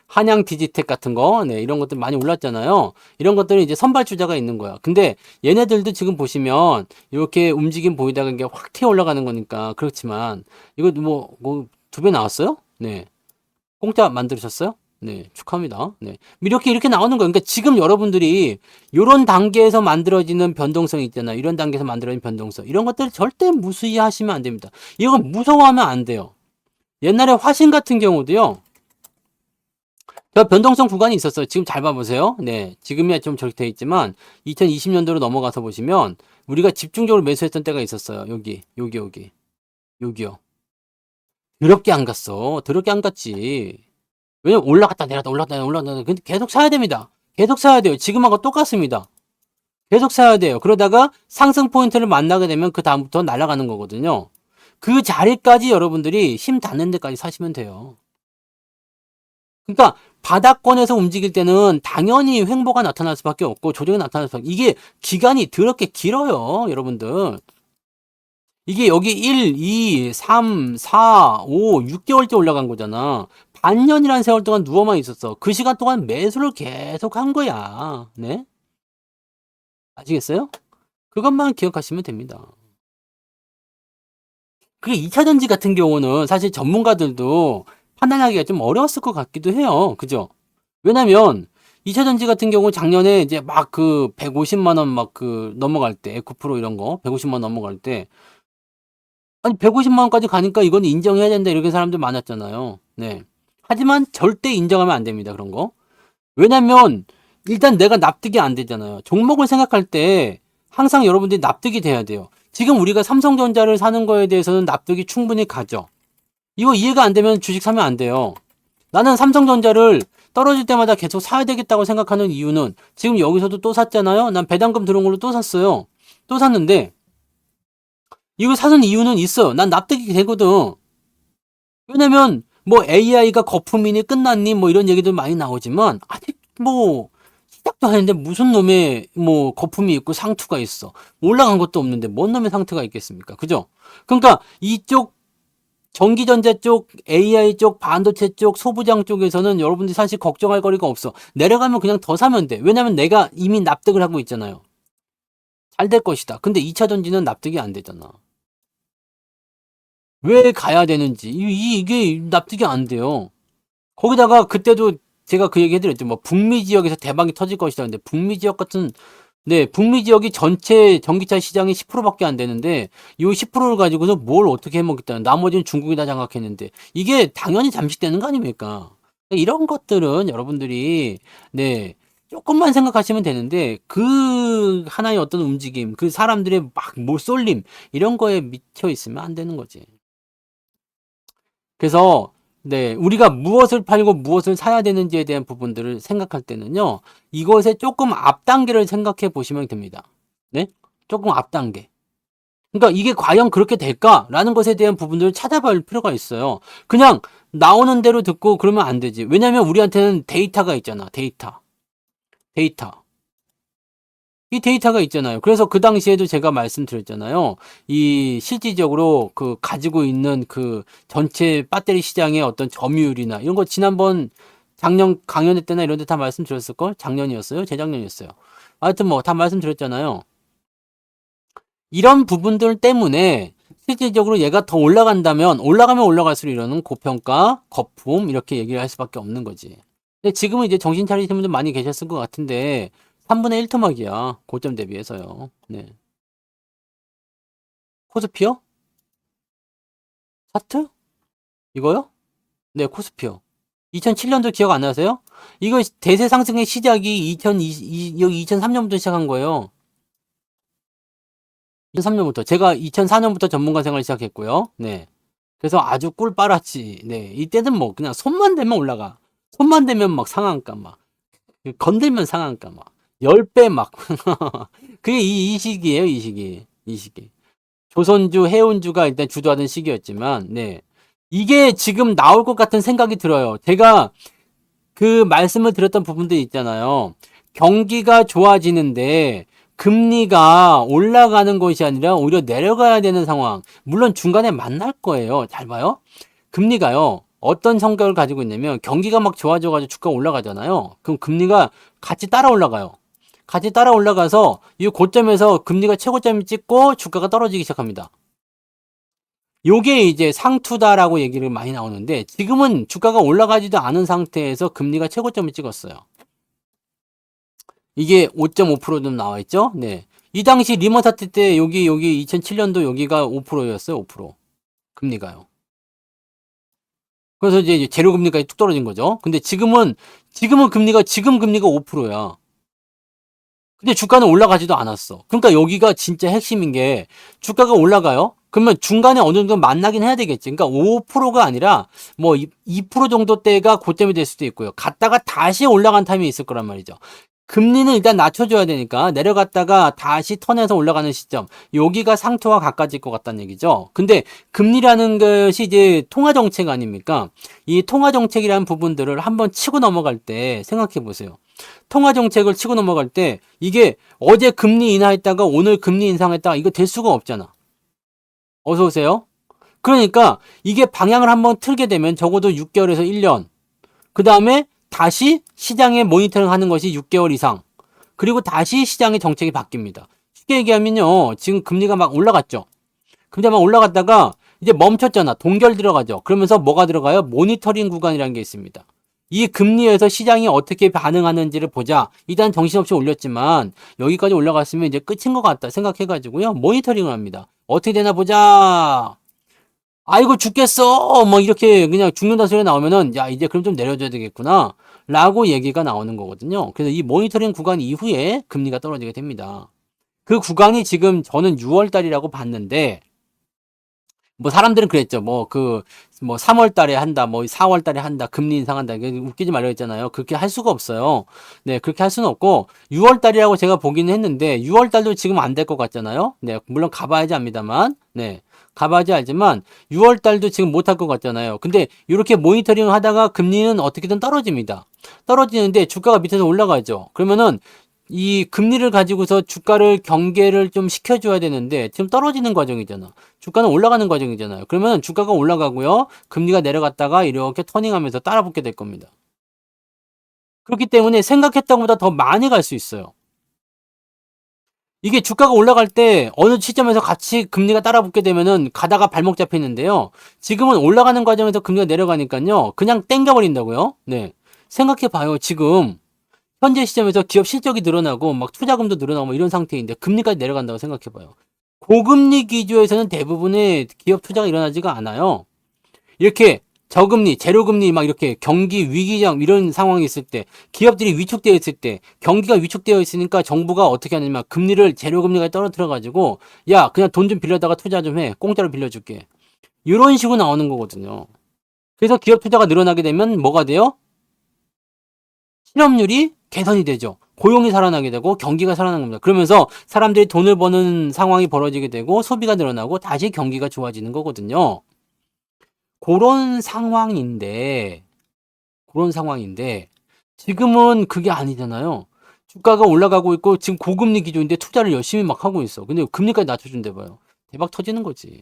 한양 디지텍 같은 거, 네, 이런 것들 많이 올랐잖아요. 이런 것들은 이제 선발주자가 있는 거야. 근데 얘네들도 지금 보시면 이렇게 움직임 보이다가 이게 확 튀어 올라가는 거니까 그렇지만 이거 뭐 2배 나왔어요? 네. 공짜 만들으셨어요? 네, 축하합니다. 네. 이렇게 나오는 거예요. 그러니까 지금 여러분들이 이런 단계에서 만들어지는 변동성 있잖아요. 이런 단계에서 만들어지는 변동성. 이런 것들 절대 무시하시면 안 됩니다. 이건 무서워하면 안 돼요. 옛날에 화신 같은 경우도요. 저 변동성 구간이 있었어요. 지금 잘 봐보세요. 네. 지금이야 좀 저렇게 돼 있지만 2020년도로 넘어가서 보시면 우리가 집중적으로 매수했던 때가 있었어요. 여기요. 더럽게 안 갔어. 더럽게 안 갔지. 왜냐면 올라갔다 내렸다 올라갔다 올라갔다 근데 계속 사야 됩니다. 계속 사야 돼요. 지금하고 똑같습니다. 계속 사야 돼요. 그러다가 상승 포인트를 만나게 되면 그 다음부터 날아가는 거거든요. 그 자리까지 여러분들이 힘 닿는 데까지 사시면 돼요. 그러니까 바닥권에서 움직일 때는 당연히 횡보가 나타날 수밖에 없고 조정이 나타날 수밖에 이게 기간이 더럽게 길어요. 여러분들. 이게 여기 1, 2, 3, 4, 5, 6개월째 올라간 거잖아. 반년이라는 세월 동안 누워만 있었어. 그 시간 동안 매수를 계속 한 거야. 네? 아시겠어요? 그것만 기억하시면 됩니다. 그게 2차전지 같은 경우는 사실 전문가들도 판단하기가 좀 어려웠을 것 같기도 해요. 그죠? 왜냐면 2차전지 같은 경우 작년에 이제 막 그 150만 원 막 그 넘어갈 때 에코프로 이런 거 150만 원 넘어갈 때 아니 150만 원까지 가니까 이건 인정해야 된다 이렇게 사람들 많았잖아요. 네. 하지만 절대 인정하면 안 됩니다. 그런 거. 왜냐면 일단 내가 납득이 안 되잖아요. 종목을 생각할 때 항상 여러분들이 납득이 돼야 돼요. 지금 우리가 삼성전자를 사는 거에 대해서는 납득이 충분히 가죠. 이거 이해가 안 되면 주식 사면 안 돼요. 나는 삼성전자를 떨어질 때마다 계속 사야 되겠다고 생각하는 이유는 지금 여기서도 또 샀잖아요. 난 배당금 들어온 걸로 또 샀어요. 또 샀는데 이걸 사는 이유는 있어요. 난 납득이 되거든. 왜냐면 뭐 AI가 거품이니 끝났니 뭐 이런 얘기들 많이 나오지만 아직 뭐 시작도 하는데 무슨 놈의 뭐 거품이 있고 상투가 있어. 올라간 것도 없는데 뭔 놈의 상투가 있겠습니까? 그죠? 그러니까 이쪽 전기전자 쪽, AI 쪽, 반도체 쪽, 소부장 쪽에서는 여러분들이 사실 걱정할 거리가 없어. 내려가면 그냥 더 사면 돼. 왜냐면 내가 이미 납득을 하고 있잖아요. 잘 될 것이다. 근데 2차 전지는 납득이 안 되잖아. 왜 가야 되는지. 이게 납득이 안 돼요. 거기다가 그때도 제가 그 얘기 해드렸죠. 뭐 북미 지역에서 대박이 터질 것이다. 근데 북미 지역 같은 네, 북미 지역이 전체 전기차 시장이 10%밖에 안 되는데 이 10%를 가지고서 뭘 어떻게 해먹겠다는 나머지는 중국이 다 장악했는데 이게 당연히 잠식되는 거 아닙니까? 이런 것들은 여러분들이 네 조금만 생각하시면 되는데 그 하나의 어떤 움직임, 그 사람들의 막 쏠림 이런 거에 미쳐 있으면 안 되는 거지. 그래서 네, 우리가 무엇을 팔고 무엇을 사야 되는지에 대한 부분들을 생각할 때는요, 이것의 조금 앞 단계를 생각해 보시면 됩니다. 네? 조금 앞 단계. 그러니까 이게 과연 그렇게 될까라는 것에 대한 부분들을 찾아볼 필요가 있어요. 그냥 나오는 대로 듣고 그러면 안 되지. 왜냐면 우리한테는 데이터가 있잖아. 데이터. 이 데이터가 있잖아요. 그래서 그 당시에도 제가 말씀드렸잖아요. 이 실질적으로 그 가지고 있는 그 전체 배터리 시장의 어떤 점유율이나 이런 거 지난번 작년 강연회 때나 이런 데 다 말씀드렸을걸? 작년이었어요? 재작년이었어요. 하여튼 뭐 다 말씀드렸잖아요. 이런 부분들 때문에 실질적으로 얘가 더 올라간다면 올라가면 올라갈수록 이러는 고평가, 거품 이렇게 얘기를 할 수밖에 없는 거지. 근데 지금은 이제 정신 차리신 분들 많이 계셨을 것 같은데 3분의 1 토막이야. 고점 대비해서요. 네. 코스피요? 차트? 이거요? 네, 코스피요. 2007년도 기억 안 나세요? 이거 대세 상승의 시작이 2003년부터 시작한 거예요. 2003년부터. 제가 2004년부터 전문가 생활 시작했고요. 네. 그래서 아주 꿀 빨았지. 네. 이때는 뭐 그냥 손만 대면 올라가. 손만 대면 막 상한가 막. 건들면 상한가 막. 10배 막. 그게 이 시기예요, 이 시기. 이 시기. 조선주, 해운주가 일단 주도하던 시기였지만, 네. 이게 지금 나올 것 같은 생각이 들어요. 제가 그 말씀을 드렸던 부분들 있잖아요. 경기가 좋아지는데 금리가 올라가는 것이 아니라 오히려 내려가야 되는 상황. 물론 중간에 만날 거예요. 잘 봐요. 금리가요. 어떤 성격을 가지고 있냐면 경기가 막 좋아져가지고 주가 올라가잖아요. 그럼 금리가 같이 따라 올라가요. 같이 따라 올라가서 이 고점에서 금리가 최고점을 찍고 주가가 떨어지기 시작합니다. 요게 이제 상투다라고 얘기를 많이 나오는데 지금은 주가가 올라가지도 않은 상태에서 금리가 최고점을 찍었어요. 이게 5.5%좀 나와 있죠? 네. 이 당시 리먼 사태 때 여기 2007년도 여기가 5%였어요. 5%. 금리가요. 그래서 이제 재료 금리까지 뚝 떨어진 거죠. 근데 지금 금리가 5%야. 근데 주가는 올라가지도 않았어. 그러니까 여기가 진짜 핵심인 게 주가가 올라가요. 그러면 중간에 어느 정도 만나긴 해야 되겠지. 그러니까 5%가 아니라 뭐 2% 정도 대가 고점이 될 수도 있고요. 갔다가 다시 올라간 타임이 있을 거란 말이죠. 금리는 일단 낮춰줘야 되니까 내려갔다가 다시 턴해서 올라가는 시점. 여기가 상투와 가까워질 것 같다는 얘기죠. 근데 금리라는 것이 이제 통화정책 아닙니까? 이 통화정책이라는 부분들을 한번 치고 넘어갈 때 생각해 보세요. 통화정책을 치고 넘어갈 때 이게 어제 금리 인하했다가 오늘 금리 인상했다가 이거 될 수가 없잖아. 어서 오세요. 그러니까 이게 방향을 한번 틀게 되면 적어도 6개월에서 1년. 그 다음에 다시 시장에 모니터링 하는 것이 6개월 이상. 그리고 다시 시장의 정책이 바뀝니다. 쉽게 얘기하면요. 지금 금리가 막 올라갔죠. 금리가 막 올라갔다가 이제 멈췄잖아. 동결 들어가죠. 그러면서 뭐가 들어가요? 모니터링 구간이라는 게 있습니다. 이 금리에서 시장이 어떻게 반응하는지를 보자. 일단 정신없이 올렸지만 여기까지 올라갔으면 이제 끝인 것 같다 생각해가지고요. 모니터링을 합니다. 어떻게 되나 보자. 아이고 죽겠어 뭐 이렇게 그냥 죽는다 소리가 나오면은 야 이제 그럼 좀 내려줘야 되겠구나 라고 얘기가 나오는 거거든요. 그래서 이 모니터링 구간 이후에 금리가 떨어지게 됩니다. 그 구간이 지금 저는 6월 달이라고 봤는데 뭐 사람들은 그랬죠. 뭐 3월 달에 한다, 뭐 4월 달에 한다, 금리 인상한다. 웃기지 말라 했잖아요. 그렇게 할 수가 없어요. 네, 그렇게 할 수는 없고 6월 달이라고 제가 보기는 했는데 6월 달도 지금 안 될 것 같잖아요. 네, 물론 가봐야지 압니다만. 네. 가봐야지 알지만 6월 달도 지금 못할 것 같잖아요. 근데 이렇게 모니터링을 하다가 금리는 어떻게든 떨어집니다. 떨어지는데 주가가 밑에서 올라가죠. 그러면은 이 금리를 가지고서 주가를 경계를 좀 시켜줘야 되는데 지금 떨어지는 과정이잖아. 주가는 올라가는 과정이잖아요. 그러면 주가가 올라가고요. 금리가 내려갔다가 이렇게 터닝하면서 따라붙게 될 겁니다. 그렇기 때문에 생각했던 것보다 더 많이 갈 수 있어요. 이게 주가가 올라갈 때 어느 시점에서 같이 금리가 따라붙게 되면은 가다가 발목 잡히는데요. 지금은 올라가는 과정에서 금리가 내려가니까요. 그냥 땡겨버린다고요. 네. 생각해 봐요. 지금 현재 시점에서 기업 실적이 늘어나고 막 투자금도 늘어나고 뭐 이런 상태인데 금리까지 내려간다고 생각해 봐요. 고금리 기조에서는 대부분의 기업 투자가 일어나지가 않아요. 이렇게 저금리, 제로금리 막 이렇게 경기 위기장 이런 상황이 있을 때 기업들이 위축되어 있을 때 경기가 위축되어 있으니까 정부가 어떻게 하냐면 금리를 제로금리가 떨어뜨려 가지고 야 그냥 돈 좀 빌려다가 투자 좀 해. 공짜로 빌려줄게. 이런 식으로 나오는 거거든요. 그래서 기업 투자가 늘어나게 되면 뭐가 돼요? 실업률이 개선이 되죠. 고용이 살아나게 되고 경기가 살아나는 겁니다. 그러면서 사람들이 돈을 버는 상황이 벌어지게 되고 소비가 늘어나고 다시 경기가 좋아지는 거거든요. 그런 상황인데 그런 상황인데 지금은 그게 아니잖아요. 주가가 올라가고 있고 지금 고금리 기조인데 투자를 열심히 막 하고 있어. 근데 금리까지 낮춰준대 봐요. 대박 터지는 거지.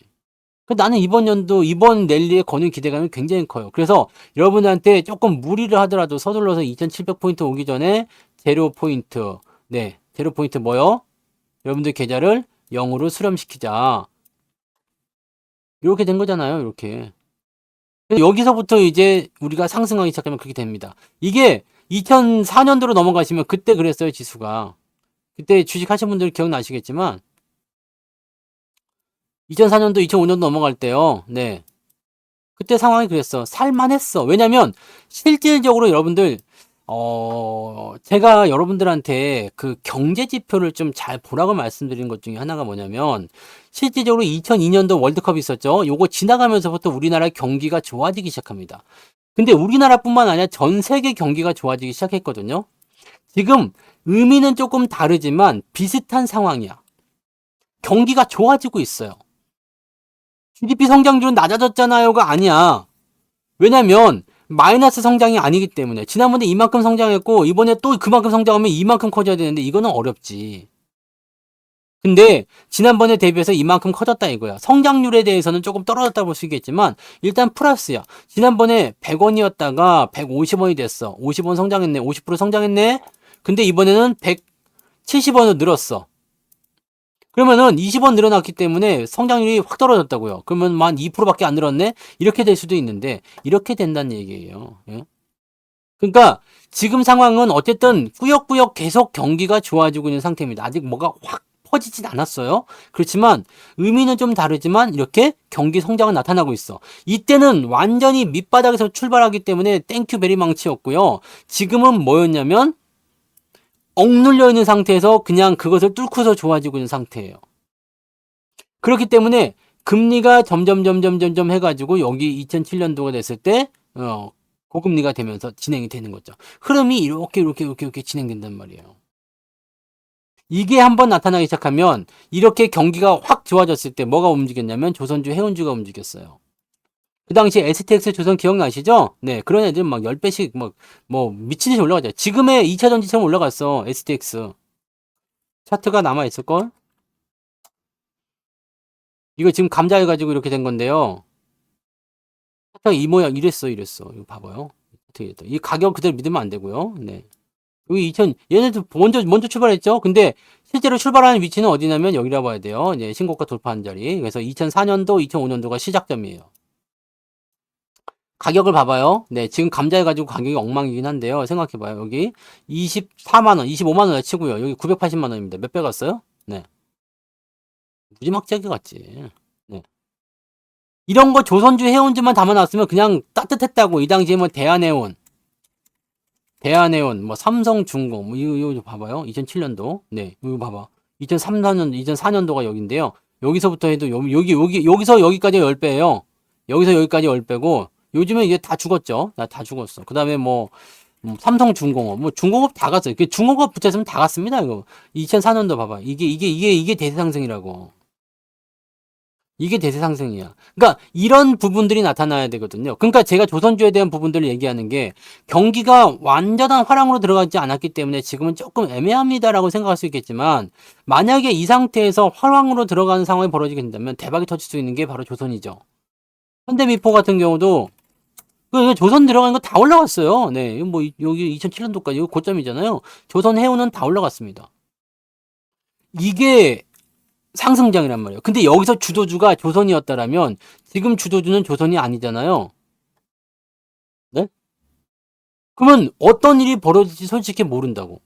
나는 이번 연도 이번 랠리의 거는 기대감이 굉장히 커요. 그래서 여러분들한테 조금 무리를 하더라도 서둘러서 2700포인트 오기 전에 제로 포인트 네 제로 포인트 뭐요? 여러분들 계좌를 0으로 수렴시키자. 이렇게 된 거잖아요. 이렇게. 여기서부터 이제 우리가 상승하기 시작하면 그렇게 됩니다. 이게 2004년도로 넘어가시면 그때 그랬어요. 지수가. 그때 주식하신 분들 기억나시겠지만 2004년도 2005년도 넘어갈 때요. 네. 그때 상황이 그랬어. 살만했어. 왜냐면 실질적으로 여러분들 제가 여러분들한테 그 경제 지표를 좀 잘 보라고 말씀드린 것 중에 하나가 뭐냐면 실질적으로 2002년도 월드컵이 있었죠. 요거 지나가면서부터 우리나라 경기가 좋아지기 시작합니다. 근데 우리나라뿐만 아니라 전 세계 경기가 좋아지기 시작했거든요. 지금 의미는 조금 다르지만 비슷한 상황이야. 경기가 좋아지고 있어요. GDP 성장률은 낮아졌잖아요가 아니야. 왜냐면 마이너스 성장이 아니기 때문에. 지난번에 이만큼 성장했고 이번에 또 그만큼 성장하면 이만큼 커져야 되는데 이거는 어렵지. 근데 지난번에 대비해서 이만큼 커졌다 이거야. 성장률에 대해서는 조금 떨어졌다 볼 수 있겠지만 일단 플러스야. 지난번에 100원이었다가 150원이 됐어. 50원 성장했네. 50% 성장했네. 근데 이번에는 170원으로 늘었어. 그러면은 20원 늘어났기 때문에 성장률이 확 떨어졌다고요. 그러면 만 2%밖에 안 늘었네? 이렇게 될 수도 있는데 이렇게 된다는 얘기예요. 예? 그러니까 지금 상황은 어쨌든 꾸역꾸역 계속 경기가 좋아지고 있는 상태입니다. 아직 뭐가 확 퍼지진 않았어요. 그렇지만 의미는 좀 다르지만 이렇게 경기 성장은 나타나고 있어. 이때는 완전히 밑바닥에서 출발하기 때문에 땡큐 베리 망치였고요. 지금은 뭐였냐면 억눌려 있는 상태에서 그냥 그것을 뚫고서 좋아지고 있는 상태예요. 그렇기 때문에 금리가 점점 해가지고 여기 2007년도가 됐을 때 고금리가 되면서 진행이 되는 거죠. 흐름이 이렇게 진행된단 말이에요. 이게 한번 나타나기 시작하면 이렇게 경기가 확 좋아졌을 때 뭐가 움직였냐면 조선주, 해운주가 움직였어요. 그 당시 STX 조선 기억나시죠? 네, 그런 애들 막 10배씩 뭐 미친 듯이 올라가죠. 지금의 2차 전지처럼 올라갔어, STX. 차트가 남아있을걸? 이거 지금 감자해가지고 이렇게 된 건데요. 차트가 이 모양, 이랬어. 이거 봐봐요. 이 가격 그대로 믿으면 안 되고요. 네. 여기 얘네들 먼저 출발했죠? 근데 실제로 출발하는 위치는 어디냐면 여기라 봐야 돼요. 네, 신고가 돌파한 자리. 그래서 2004년도, 2005년도가 시작점이에요. 가격을 봐봐요. 네, 지금 감자해가지고 가격이 엉망이긴 한데요. 생각해봐요. 여기 24만원, 25만원 치고요. 여기 980만원입니다. 몇 배 갔어요? 네. 무지막지하게 갔지. 네. 이런 거 조선주, 해운주만 담아놨으면 그냥 따뜻했다고. 이 당시에 뭐 대한해운, 뭐 삼성중공, 뭐 이거 봐봐요. 2007년도. 네, 이거 봐봐. 2004년도가 여기인데요. 여기서부터 해도 여기서 여기까지 10배예요. 여기서 여기까지 10배고 요즘에 이게 다 죽었죠. 다 죽었어. 그 다음에 뭐 삼성중공업, 뭐 중공업 다 갔어요. 중공업 붙였으면 다 갔습니다. 이거 2004년도 봐봐. 이게 대세상승이라고. 이게 대세상승이야. 그러니까 이런 부분들이 나타나야 되거든요. 그러니까 제가 조선주에 대한 부분들을 얘기하는 게 경기가 완전한 화랑으로 들어가지 않았기 때문에 지금은 조금 애매합니다라고 생각할 수 있겠지만 만약에 이 상태에서 화랑으로 들어가는 상황이 벌어지게 된다면 대박이 터질 수 있는 게 바로 조선이죠. 현대미포 같은 경우도 조선 들어가는 거 다 올라갔어요. 네, 뭐 여기 2007년도까지 이거 고점이잖아요. 조선 해운은 다 올라갔습니다. 이게 상승장이란 말이에요. 근데 여기서 주도주가 조선이었다라면 지금 주도주는 조선이 아니잖아요. 네? 그러면 어떤 일이 벌어질지 솔직히 모른다고.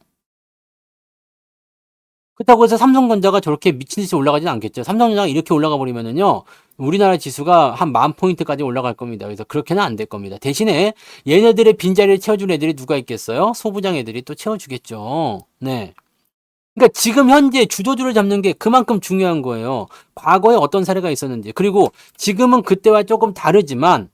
그렇다고 해서 삼성전자가 저렇게 미친듯이 올라가진 않겠죠. 삼성전자가 이렇게 올라가 버리면은요, 우리나라 지수가 한 10,000포인트까지 올라갈 겁니다. 그래서 그렇게는 안 될 겁니다. 대신에 얘네들의 빈자리를 채워줄 애들이 누가 있겠어요? 소부장 애들이 또 채워주겠죠. 네. 그러니까 지금 현재 주도주를 잡는 게 그만큼 중요한 거예요. 과거에 어떤 사례가 있었는지. 그리고 지금은 그때와는 조금 다르지만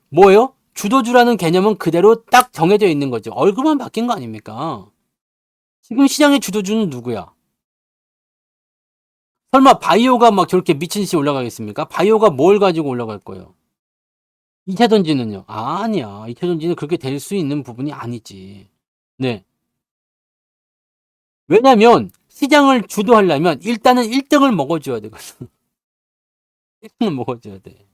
뭐예요? 주도주라는 개념은 그대로 딱 정해져 있는 거죠. 얼굴만 바뀐 거 아닙니까? 지금 시장의 주도주는 누구야? 설마 바이오가 막 저렇게 미친 듯이 올라가겠습니까? 바이오가 뭘 가지고 올라갈 거예요? 2차 전지는요? 아니야. 2차 전지는 그렇게 될 수 있는 부분이 아니지. 네. 왜냐면 시장을 주도하려면 일단은 1등을 먹어줘야 되거든. 1등을 먹어줘야 돼.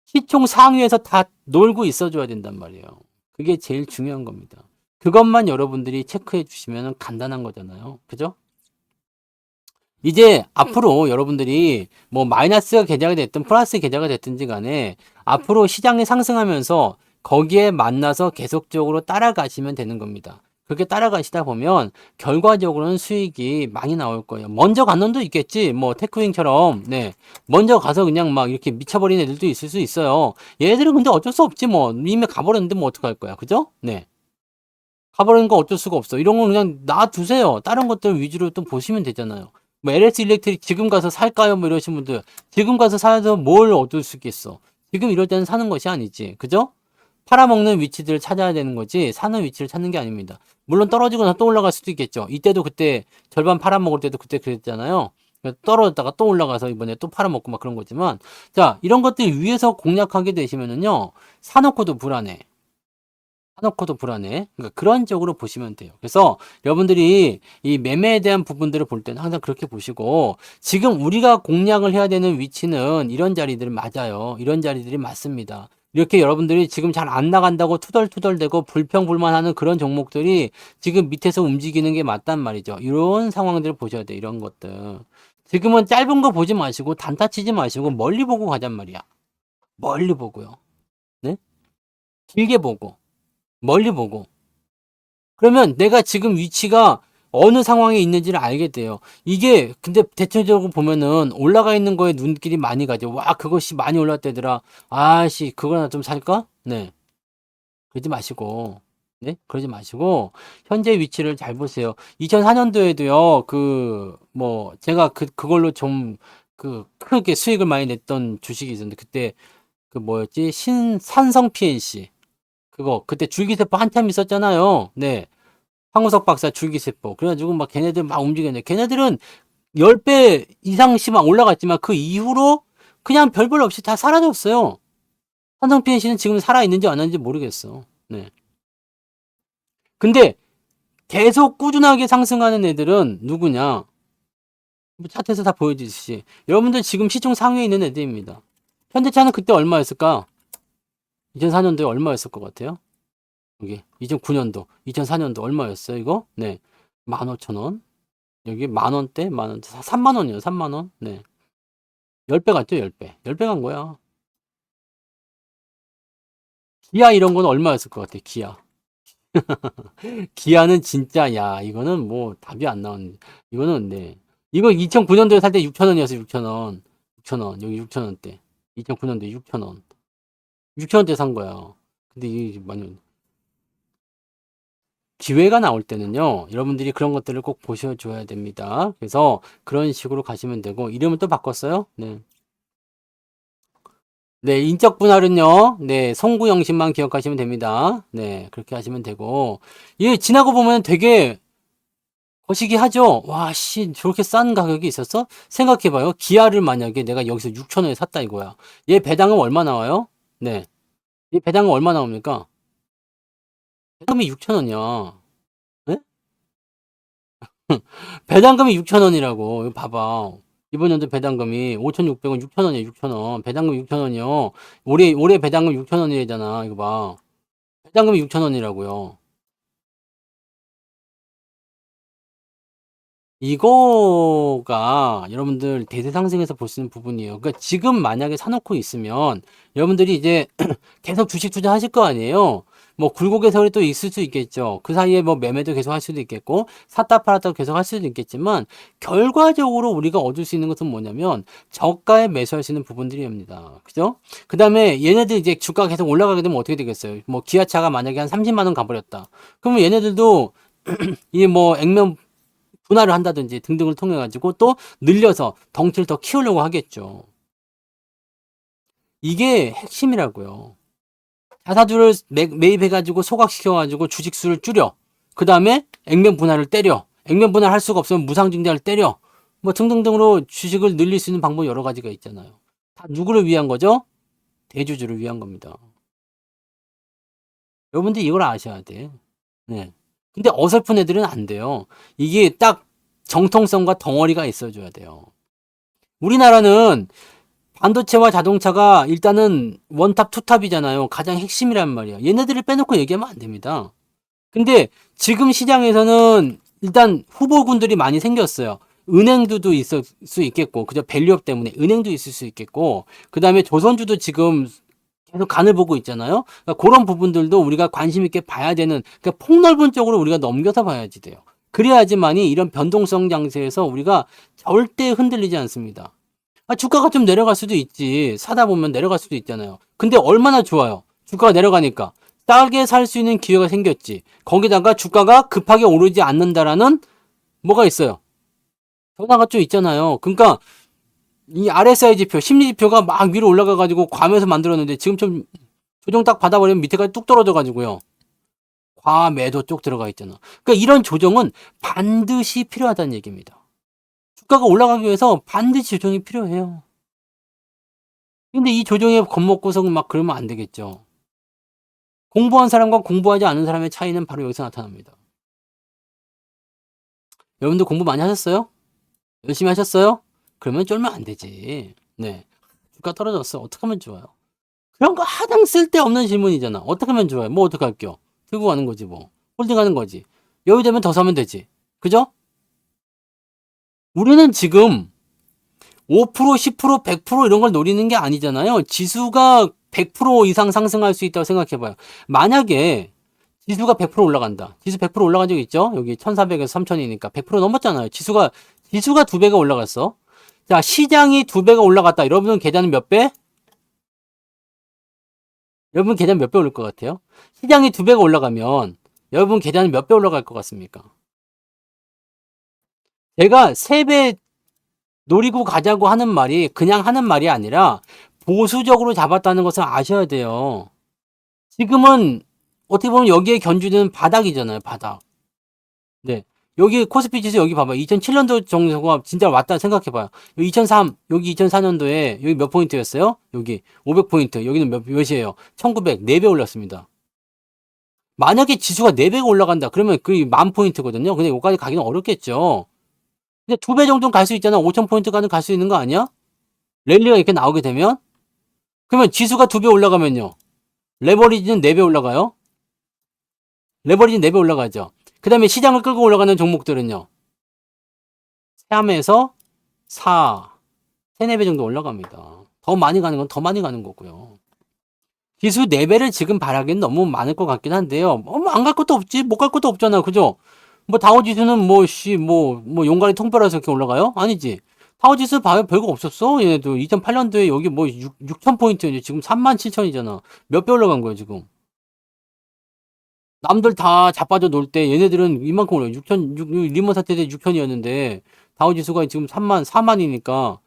시총 상위에서 다 놀고 있어줘야 된단 말이에요. 그게 제일 중요한 겁니다. 그것만 여러분들이 체크해 주시면 간단한 거잖아요. 그죠? 이제 앞으로 여러분들이 뭐 마이너스가 계좌가 됐든 플러스 계좌가 됐든지 간에 앞으로 시장이 상승하면서 거기에 만나서 계속적으로 따라가시면 되는 겁니다. 그렇게 따라가시다 보면 결과적으로는 수익이 많이 나올 거예요. 먼저 간 놈도 있겠지. 뭐 테크윙처럼 네. 먼저 가서 그냥 막 이렇게 미쳐버린 애들도 있을 수 있어요. 얘들은 근데 어쩔 수 없지 뭐. 이미 가버렸는데 뭐 어떡할 거야. 그죠? 네. 가버리는 거 어쩔 수가 없어. 이런 건 그냥 놔두세요. 다른 것들 위주로 또 보시면 되잖아요. 뭐 LS 일렉트릭 지금 가서 살까요? 뭐 이러신 분들 지금 가서 사서 뭘 얻을 수 있겠어? 지금 이럴 때는 사는 것이 아니지. 그죠? 팔아먹는 위치들을 찾아야 되는 거지 사는 위치를 찾는 게 아닙니다. 물론 떨어지거나 또 올라갈 수도 있겠죠. 이때도 그때 절반 팔아먹을 때도 그때 그랬잖아요. 떨어졌다가 또 올라가서 이번에 또 팔아먹고 막 그런 거지만 자 이런 것들 위에서 공략하게 되시면은요 사놓고도 불안해. 사놓고도 불안해. 그러니까 그런 쪽으로 보시면 돼요. 그래서 여러분들이 이 매매에 대한 부분들을 볼 때는 항상 그렇게 보시고 지금 우리가 공략을 해야 되는 위치는 이런 자리들 맞아요. 이런 자리들이 맞습니다. 이렇게 여러분들이 지금 잘 안 나간다고 투덜투덜대고 불평불만하는 그런 종목들이 지금 밑에서 움직이는 게 맞단 말이죠. 이런 상황들을 보셔야 돼요. 이런 것들. 지금은 짧은 거 보지 마시고 단타 치지 마시고 멀리 보고 가잔 말이야. 멀리 보고요. 네? 길게 보고. 멀리 보고. 그러면 내가 지금 위치가 어느 상황에 있는지를 알게 돼요. 이게 근데 대체적으로 보면은 올라가 있는 거에 눈길이 많이 가죠. 와 그것이 많이 올랐대더라. 아씨 그거나 좀 살까? 네. 그러지 마시고 네? 그러지 마시고 현재 위치를 잘 보세요. 2004년도에도요. 그 뭐 제가 그걸로 좀 그 크게 수익을 많이 냈던 주식이 있었는데 그때 그 뭐였지? 산성 PNC 그거 그때 줄기세포 한참 있었잖아요. 네. 황우석 박사 줄기세포. 그래가지고 막 걔네들 막 움직였는데 걔네들은 10배 이상씩 막 올라갔지만 그 이후로 그냥 별별 없이 다 사라졌어요. 산성 PNC는 지금 살아있는지 안 하는지 모르겠어. 네. 근데 계속 꾸준하게 상승하는 애들은 누구냐? 뭐 차트에서 다 보여주듯이 여러분들 지금 시총 상위에 있는 애들입니다. 현대차는 그때 얼마였을까? 2004년도에 얼마였을 것 같아요? 여기 2009년도, 2004년도 얼마였어요, 이거? 네. 15,000원. 여기 만원대, 만원대. 3만원이요, 3만원. 네. 10배 갔죠, 10배. 10배 간 거야. 기아 이런 건 얼마였을 것 같아, 기아. 기아는 진짜, 야, 이거는 뭐 답이 안 나오는, 이거는, 네. 이거 2009년도에 살 때 6,000원이었어, 6,000원. 6,000원, 여기 6,000원대. 2009년도에 6,000원. 6,000원대 산 거야. 근데 이게 많이, 기회가 나올 때는요, 여러분들이 그런 것들을 꼭 보셔줘야 됩니다. 그래서 그런 식으로 가시면 되고, 이름을 또 바꿨어요? 네. 네, 인적 분할은요, 네, 송구영신만 기억하시면 됩니다. 네, 그렇게 하시면 되고, 예, 지나고 보면 되게 거시기 하죠? 와, 씨, 저렇게 싼 가격이 있었어? 생각해봐요. 기아를 만약에 내가 여기서 6,000원에 샀다 이거야. 얘 배당은 얼마 나와요? 네. 얘 배당은 얼마 나옵니까? 배당금이 6,000원이야. 네? 배당금이 6,000원이라고. 이거 봐봐. 이번 연도 배당금이 5,600원, 6,000원이야, 6,000원. 배당금 6,000원이요. 올해 배당금 6,000원이잖아. 이거 봐. 배당금이 6,000원이라고요. 이거가 여러분들 대세상승에서 볼 수 있는 부분이에요. 그러니까 지금 만약에 사놓고 있으면 여러분들이 이제 계속 주식 투자하실 거 아니에요. 뭐 굴곡의 또 있을 수 있겠죠. 그 사이에 뭐 매매도 계속 할 수도 있겠고 샀다 팔았다 계속 할 수도 있겠지만 결과적으로 우리가 얻을 수 있는 것은 뭐냐면 저가에 매수할 수 있는 부분들입니다. 그죠? 그 다음에 얘네들 이제 주가가 계속 올라가게 되면 어떻게 되겠어요? 뭐 기아차가 만약에 한 30만 원 가버렸다. 그러면 얘네들도 이 뭐 액면 분할을 한다든지 등등을 통해 가지고 또 늘려서 덩치를 더 키우려고 하겠죠. 이게 핵심이라고요. 자사주를 매입해 가지고 소각시켜 가지고 주식수를 줄여. 그다음에 액면 분할을 때려. 액면 분할 할 수가 없으면 무상증자를 때려. 뭐 등등등으로 주식을 늘릴 수 있는 방법 여러 가지가 있잖아요. 다 누구를 위한 거죠? 대주주를 위한 겁니다. 여러분들 이걸 아셔야 돼. 네. 근데 어설픈 애들은 안 돼요. 이게 딱 정통성과 덩어리가 있어줘야 돼요. 우리나라는 반도체와 자동차가 일단은 원탑, 투탑이잖아요. 가장 핵심이란 말이야. 얘네들을 빼놓고 얘기하면 안 됩니다. 근데 지금 시장에서는 일단 후보군들이 많이 생겼어요. 은행주도 있을 수 있겠고, 그저 밸류업 때문에 은행도 있을 수 있겠고, 그 다음에 조선주도 지금 계속 간을 보고 있잖아요. 그러니까 그런 부분들도 우리가 관심 있게 봐야 되는, 그러니까 폭넓은 쪽으로 우리가 넘겨서 봐야지 돼요. 그래야지만이 이런 변동성 장세에서 우리가 절대 흔들리지 않습니다. 아, 주가가 좀 내려갈 수도 있지. 사다 보면 내려갈 수도 있잖아요. 근데 얼마나 좋아요. 주가가 내려가니까. 싸게 살 수 있는 기회가 생겼지. 거기다가 주가가 급하게 오르지 않는다라는 뭐가 있어요. 변화가 좀 있잖아요. 그러니까 이 RSI 지표, 심리 지표가 막 위로 올라가 가지고 과매수 만들었는데 지금 좀 조정 딱 받아버리면 밑에까지 뚝 떨어져가지고요. 과매도 쪽 들어가 있잖아. 그러니까 이런 조정은 반드시 필요하다는 얘기입니다. 주가가 올라가기 위해서 반드시 조정이 필요해요. 근데 이 조정에 겁먹고서 막 그러면 안 되겠죠. 공부한 사람과 공부하지 않은 사람의 차이는 바로 여기서 나타납니다. 여러분들 공부 많이 하셨어요? 열심히 하셨어요? 그러면 쫄면 안 되지. 네. 주가 떨어졌어. 어떻게 하면 좋아요? 그런 거 하등 쓸데없는 질문이잖아. 어떻게 하면 좋아요? 뭐 어떻게 할게요? 들고 가는 거지 뭐. 홀딩 하는 거지. 여유 되면 더 사면 되지. 그죠? 우리는 지금 5%, 10%, 100% 이런 걸 노리는 게 아니잖아요. 지수가 100% 이상 상승할 수 있다고 생각해봐요. 만약에 지수가 100% 올라간다. 지수 100% 올라간 적 있죠? 여기 1400에서 3000이니까 100% 넘었잖아요. 지수가 2배가 올라갔어. 자, 시장이 2배가 올라갔다. 여러분 계좌는 몇 배? 여러분 계좌는 몇 배 오를 것 같아요? 시장이 2배가 올라가면 여러분 계좌는 몇 배 올라갈 것 같습니까? 제가 3배 노리고 가자고 하는 말이 그냥 하는 말이 아니라 보수적으로 잡았다는 것을 아셔야 돼요. 지금은 어떻게 보면 여기에 견주는 바닥이잖아요. 바닥. 네. 여기 코스피 지수 여기 봐봐. 2007년도 정도가 진짜 왔다 생각해봐요. 여기 2003, 여기 2004년도에 여기 몇 포인트였어요? 여기 500포인트. 여기는 몇이에요? 1900, 4배 올랐습니다. 만약에 지수가 4배가 올라간다. 그러면 그게 10,000포인트거든요. 근데 여기까지 가기는 어렵겠죠. 근데 2배 정도는 갈 수 있잖아. 5,000포인트까지 갈 수 있는 거 아니야? 랠리가 이렇게 나오게 되면? 그러면 지수가 2배 올라가면요. 레버리지는 4배 올라가요? 레버리지는 4배 올라가죠. 그 다음에 시장을 끌고 올라가는 종목들은요. 3에서 4, 3, 4배 정도 올라갑니다. 더 많이 가는 건 더 많이 가는 거고요. 지수 4배를 지금 바라기는 너무 많을 것 같긴 한데요. 안 갈 것도 없지. 못 갈 것도 없잖아. 그죠? 뭐 다우지수는 용가리 통뼈라서 이렇게 올라가요? 아니지. 다우지수 봐요. 별거 없었어. 얘네도 2008년도에 여기 6,000포인트, 지금 37,000이잖아. 몇 배 올라간 거예요, 지금. 남들 다 자빠져 놀 때 얘네들은 이만큼 올라요. 6,000, 리먼 사태 때 6,000이었는데 다우지수가 지금 4만이니까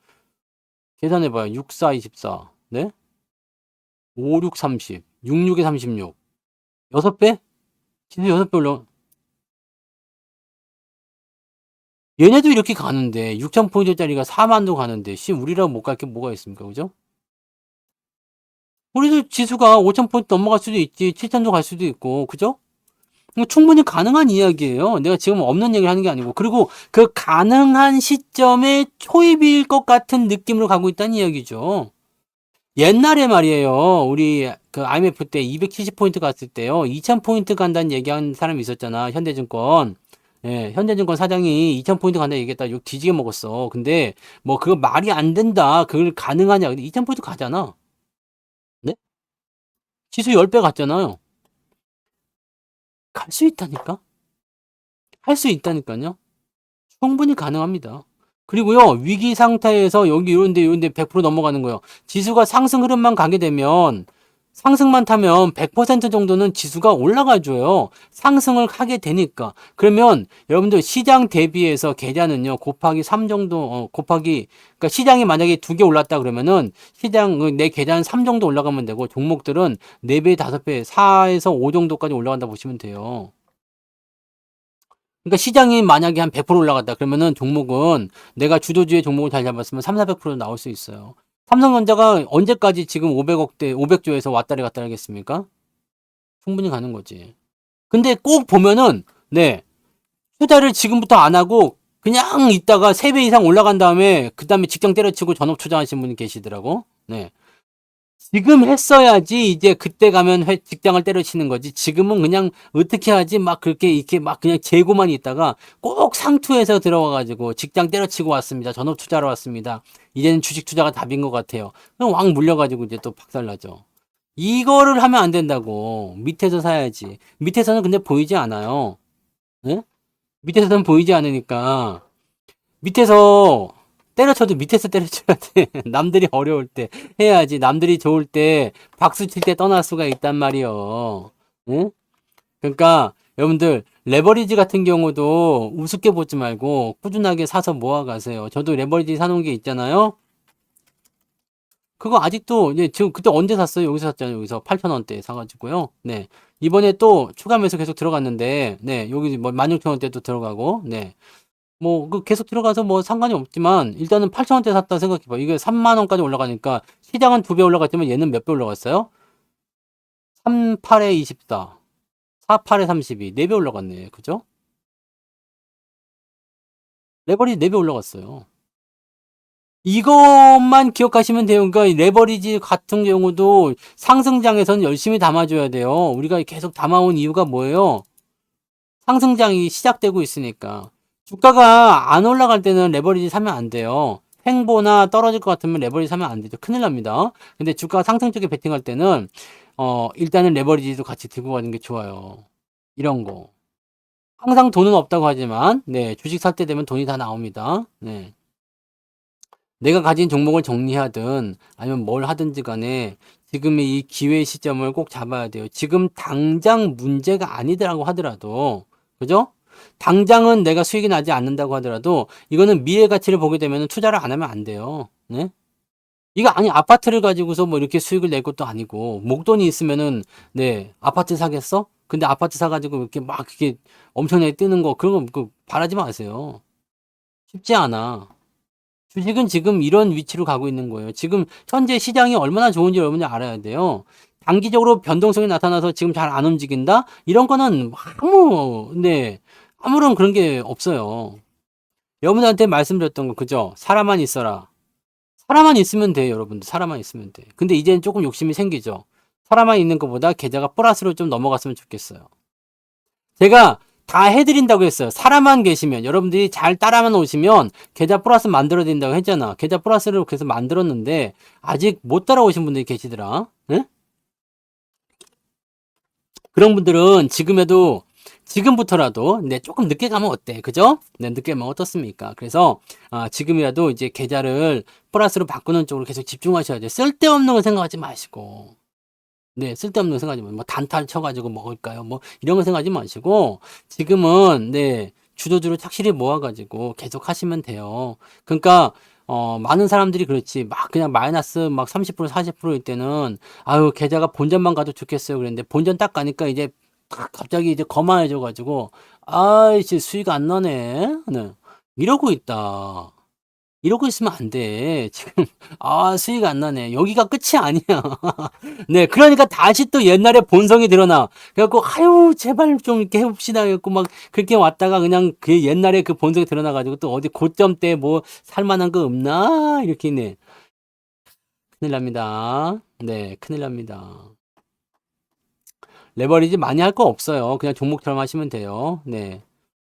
계산해봐요. 6, 4, 24. 네? 5, 6, 30. 6, 6에 36. 6배? 지수 6배 올라. 얘네도 이렇게 가는데 6,000포인트짜리가 4만도 가는데 우리라고 못 갈 게 뭐가 있습니까? 그죠? 우리도 지수가 5,000포인트 넘어갈 수도 있지. 7,000도 갈 수도 있고. 그죠? 충분히 가능한 이야기예요. 내가 지금 없는 얘기를 하는 게 아니고. 그리고 그 가능한 시점에 초입일 것 같은 느낌으로 가고 있다는 이야기죠. 옛날에 말이에요. 우리 그 IMF 때 270포인트 갔을 때요. 2000포인트 간다는 얘기한 사람이 있었잖아. 현대증권. 예, 현대증권 사장이 2000포인트 간다 얘기했다. 욕 뒤지게 먹었어. 근데 뭐 그거 말이 안 된다. 그걸 가능하냐. 근데 2000포인트 가잖아. 네? 지수 10배 갔잖아요. 갈 수 있다니까? 할 수 있다니까요. 충분히 가능합니다. 그리고요, 위기 상태에서 여기 요런데 100% 넘어가는 거예요. 지수가 상승 흐름만 가게 되면, 상승만 타면 100% 정도는 지수가 올라가줘요. 상승을 하게 되니까. 그러면 여러분들 시장 대비해서 계좌는요, 곱하기 3 정도, 그러니까 시장이 만약에 2개 올랐다 그러면은 내 계좌는 3 정도 올라가면 되고, 종목들은 4배, 5배, 4에서 5 정도까지 올라간다 보시면 돼요. 그러니까 시장이 만약에 한 100% 올라갔다 그러면은 종목은 내가 주도주의 종목을 잘 잡았으면 3, 400% 나올 수 있어요. 삼성전자가 언제까지 지금 500억대, 500조에서 왔다리 갔다 하겠습니까? 충분히 가는 거지. 근데 꼭 보면은, 네, 투자를 지금부터 안 하고 그냥 있다가 3배 이상 올라간 다음에 그 다음에 직장 때려치고 전업 투자하신 분이 계시더라고. 네. 지금 했어야지 이제 그때 가면 직장을 때려치는 거지. 지금은 그냥 어떻게 하지 막 그렇게 이렇게 막 그냥 재고만 있다가 꼭 상투에서 들어와가지고 직장 때려치고 왔습니다. 전업 투자로 왔습니다. 이제는 주식 투자가 답인 것 같아요. 그냥 왕 물려가지고 이제 또 박살나죠. 이거를 하면 안 된다고. 밑에서 사야지. 밑에서는 근데 보이지 않아요. 네? 밑에서는 보이지 않으니까 밑에서 때려쳐도 밑에서 때려쳐야 돼. 남들이 어려울 때 해야지. 남들이 좋을 때 박수 칠 때 떠날 수가 있단 말이요. 응? 그러니까 여러분들 레버리지 같은 경우도 우습게 보지 말고 꾸준하게 사서 모아가세요. 저도 레버리지 사놓은 게 있잖아요. 그거 아직도, 네, 지금 그때 언제 샀어요? 여기서 샀잖아요. 여기서 8,000원대 사가지고요. 네. 이번에 또 추가 매수 계속 들어갔는데, 네. 여기 뭐 16,000원대도 들어가고, 네. 뭐, 그 계속 들어가서 뭐 상관이 없지만, 일단은 8,000원대 샀다 생각해봐. 이게 3만원까지 올라가니까, 시장은 2배 올라갔지만 얘는 몇 배 올라갔어요? 38에 24, 48에 32, 4배 올라갔네. 그죠? 레버리지 4배 올라갔어요. 이것만 기억하시면 돼요. 그러니까 레버리지 같은 경우도 상승장에서는 열심히 담아줘야 돼요. 우리가 계속 담아온 이유가 뭐예요? 상승장이 시작되고 있으니까. 주가가 안 올라갈 때는 레버리지 사면 안 돼요. 횡보나 떨어질 것 같으면 레버리지 사면 안 되죠. 큰일 납니다. 근데 주가가 상승 쪽에 베팅할 때는 일단은 레버리지도 같이 들고 가는 게 좋아요. 이런 거. 항상 돈은 없다고 하지만 네, 주식 살 때 되면 돈이 다 나옵니다. 네. 내가 가진 종목을 정리하든 아니면 뭘 하든지 간에 지금의 이 기회 시점을 꼭 잡아야 돼요. 지금 당장 문제가 아니더라고 하더라도, 그죠? 당장은 내가 수익이 나지 않는다고 하더라도 이거는 미래 가치를 보게 되면 투자를 안 하면 안 돼요. 네? 이거 아니 아파트를 가지고서 뭐 이렇게 수익을 낼 것도 아니고 목돈이 있으면은 네 아파트 사겠어? 근데 아파트 사가지고 이렇게 막 이렇게 엄청나게 뜨는 거 그런 거 바라지 마세요. 쉽지 않아. 주식은 지금 이런 위치로 가고 있는 거예요. 지금 현재 시장이 얼마나 좋은지 여러분이 알아야 돼요. 단기적으로 변동성이 나타나서 지금 잘 안 움직인다? 이런 거는 네, 아무런 그런 게 없어요. 여러분한테 말씀드렸던 거, 그죠? 사람만 있어라. 사람만 있으면 돼요, 여러분들. 사람만 있으면 돼. 근데 이제는 조금 욕심이 생기죠. 사람만 있는 것보다 계좌가 플러스로 좀 넘어갔으면 좋겠어요. 제가 다 해드린다고 했어요. 사람만 계시면 여러분들이 잘 따라만 오시면 계좌 플러스 만들어야 된다고 했잖아. 계좌 플러스를 그래서 만들었는데 아직 못 따라오신 분들이 계시더라. 응? 그런 분들은 지금에도 지금부터라도 네, 조금 늦게 가면 어때? 그죠? 네, 늦게 가면 어떻습니까? 그래서 지금이라도 이제 계좌를 플러스로 바꾸는 쪽으로 계속 집중하셔야 돼요. 쓸데없는 거 생각하지 마시고. 네, 쓸데없는 거 생각하지 마시고, 뭐, 단타를 쳐가지고 먹을까요? 뭐, 이런 거 생각하지 마시고, 지금은, 네, 주도주를 착실히 모아가지고 계속 하시면 돼요. 그러니까, 많은 사람들이 그렇지, 막 그냥 마이너스 막 30%, 40%일 때는, 아유, 계좌가 본전만 가도 좋겠어요. 그랬는데, 본전 딱 가니까 이제, 갑자기 이제 거만해져가지고, 아이씨, 수익 안 나네. 네, 이러고 있다. 이러고 있으면 안 돼. 지금, 수익 안 나네. 여기가 끝이 아니야. 네, 그러니까 다시 또 옛날에 본성이 드러나. 그래갖고, 아유, 제발 좀 이렇게 해봅시다. 그래갖고 막 그렇게 왔다가 그냥 그 옛날에 그 본성이 드러나가지고 또 어디 고점 때 뭐 살만한 거 없나? 이렇게 네. 큰일 납니다. 네, 큰일 납니다. 레버리지 많이 할 거 없어요. 그냥 종목처럼 하시면 돼요. 네.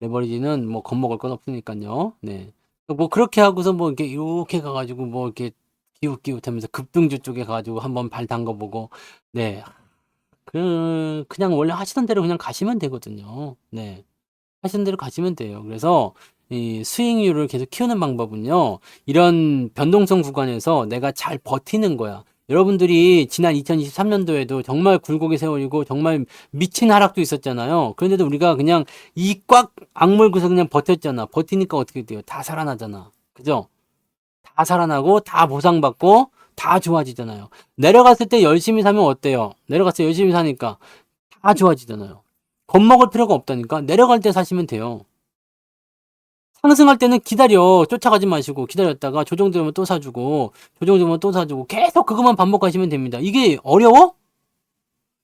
레버리지는 뭐 겁먹을 건 없으니까요. 네. 뭐 그렇게 하고서 뭐 이렇게 가가지고 뭐 이렇게 기웃기웃하면서 급등주 쪽에 가가지고 한번 발 담궈보고 네. 그냥 원래 하시던 대로 그냥 가시면 되거든요. 네. 하시던 대로 가시면 돼요. 그래서 이 수익률을 계속 키우는 방법은요. 이런 변동성 구간에서 내가 잘 버티는 거야. 여러분들이 지난 2023년도에도 정말 굴곡의 세월이고 정말 미친 하락도 있었잖아요. 그런데도 우리가 그냥 이 꽉 악물고서 그냥 버텼잖아. 버티니까 어떻게 돼요? 다 살아나잖아. 그죠? 다 살아나고 다 보상받고 다 좋아지잖아요. 내려갔을 때 열심히 사면 어때요? 내려갔을 때 열심히 사니까 다 좋아지잖아요. 겁먹을 필요가 없다니까. 내려갈 때 사시면 돼요. 상승할 때는 기다려. 쫓아가지 마시고 기다렸다가 조정되면 또 사주고 조정되면 또 사주고 계속 그것만 반복하시면 됩니다. 이게 어려워?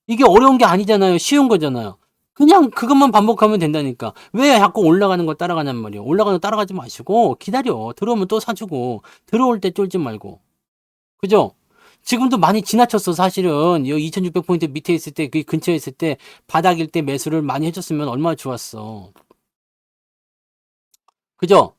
이게 어려운 게 아니잖아요. 쉬운 거잖아요. 그냥 그것만 반복하면 된다니까. 왜 자꾸 올라가는 거 따라가냔 말이에요. 올라가는 거 따라가지 마시고 기다려. 들어오면 또 사주고 들어올 때 쫄지 말고. 그죠? 지금도 많이 지나쳤어, 사실은. 여기 2600포인트 밑에 있을 때, 그 근처에 있을 때, 바닥일 때 매수를 많이 해줬으면 얼마나 좋았어. 그죠?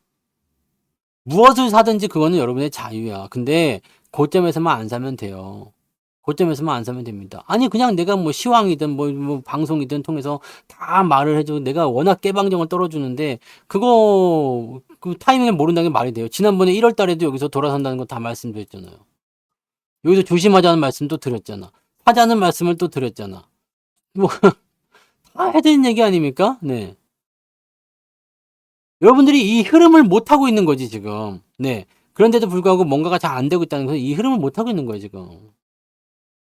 무엇을 사든지 그거는 여러분의 자유야. 근데 고점에서만 안 사면 돼요. 고점에서만 안 사면 됩니다. 아니, 그냥 내가 뭐 시황이든 뭐 방송이든 통해서 다 말을 해줘. 내가 워낙 깨방정을 떨어주는데, 그거, 그 타이밍을 모른다는 게 말이 돼요. 지난번에 1월 달에도 여기서 돌아선다는 거 다 말씀드렸잖아요. 여기서 조심하자는 말씀도 드렸잖아. 하자는 말씀을 또 드렸잖아. 뭐, 다 해드린 얘기 아닙니까? 네. 여러분들이 이 흐름을 못 하고 있는 거지, 지금. 네. 그런데도 불구하고 뭔가가 잘 안 되고 있다는 것은 이 흐름을 못 타고 있는 거예요, 지금.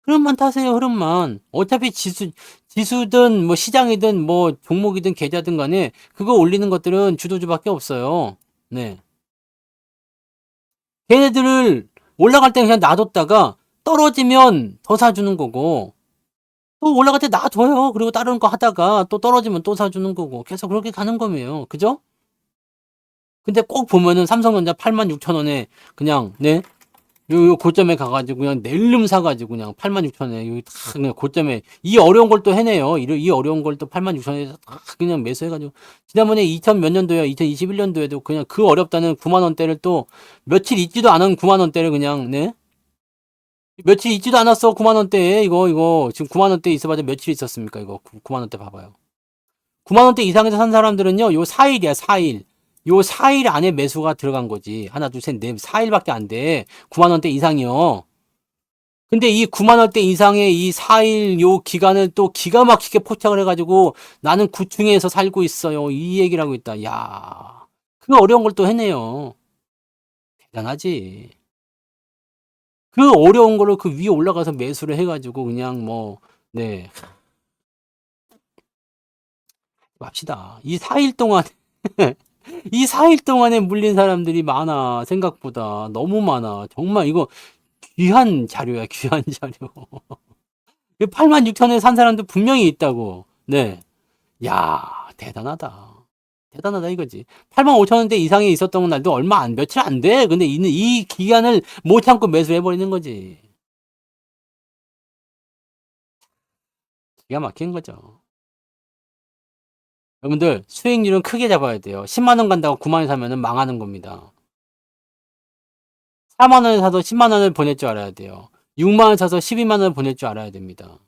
흐름만 타세요, 흐름만. 어차피 지수든 뭐 시장이든 뭐 종목이든 계좌든 간에 그거 올리는 것들은 주도주밖에 없어요. 네. 걔네들을 올라갈 때 그냥 놔뒀다가 떨어지면 더 사주는 거고, 또 올라갈 때 놔둬요. 그리고 다른 거 하다가 또 떨어지면 또 사주는 거고, 계속 그렇게 가는 거예요. 그죠? 근데 꼭 보면은 삼성전자 86,000원에 그냥, 네? 요 고점에 가가지고 그냥 낼름 사가지고 그냥 86,000원에 여기 다 그냥 고점에 이 어려운 걸 또 해내요. 이 어려운 걸 또 86,000원에 다 그냥 매수해가지고 지난번에 2000 몇 년도야 2021년도에도 그냥 그 어렵다는 9만 원대를 또 며칠 있지도 않은 9만 원대를 그냥 네 며칠 있지도 않았어 9만 원대에 이거 지금 9만 원대 있어봐야 며칠 있었습니까 이거 9만 원대 봐봐요. 9만 원대 이상에서 산 사람들은요 요 4일이야 4일. 요 4일 안에 매수가 들어간 거지. 하나, 둘, 셋, 넷, 4일밖에 안 돼. 9만 원대 이상이요. 근데 이 9만 원대 이상의 이 4일 요 기간을 또 기가 막히게 포착을 해가지고 나는 9층에서 살고 있어요. 이 얘기를 하고 있다. 야, 그 어려운 걸 또 해내요. 대단하지. 그 어려운 거를 그 위에 올라가서 매수를 해가지고 그냥 뭐, 네, 맙시다. 이 4일 동안, 이 4일 동안에 물린 사람들이 많아. 생각보다. 너무 많아. 정말 이거 귀한 자료야, 귀한 자료. 86,000원에 산 사람도 분명히 있다고. 네. 야, 대단하다. 대단하다 이거지. 85,000원대 이상에 있었던 날도 얼마 안, 며칠 안 돼. 근데 이 기간을 못 참고 매수해버리는 거지. 기가 막힌 거죠. 여러분들, 수익률은 크게 잡아야 돼요. 10만원 간다고 9만원 사면은 망하는 겁니다. 4만원에 사서 10만원을 보낼 줄 알아야 돼요. 6만원 사서 12만원을 보낼 줄 알아야 됩니다.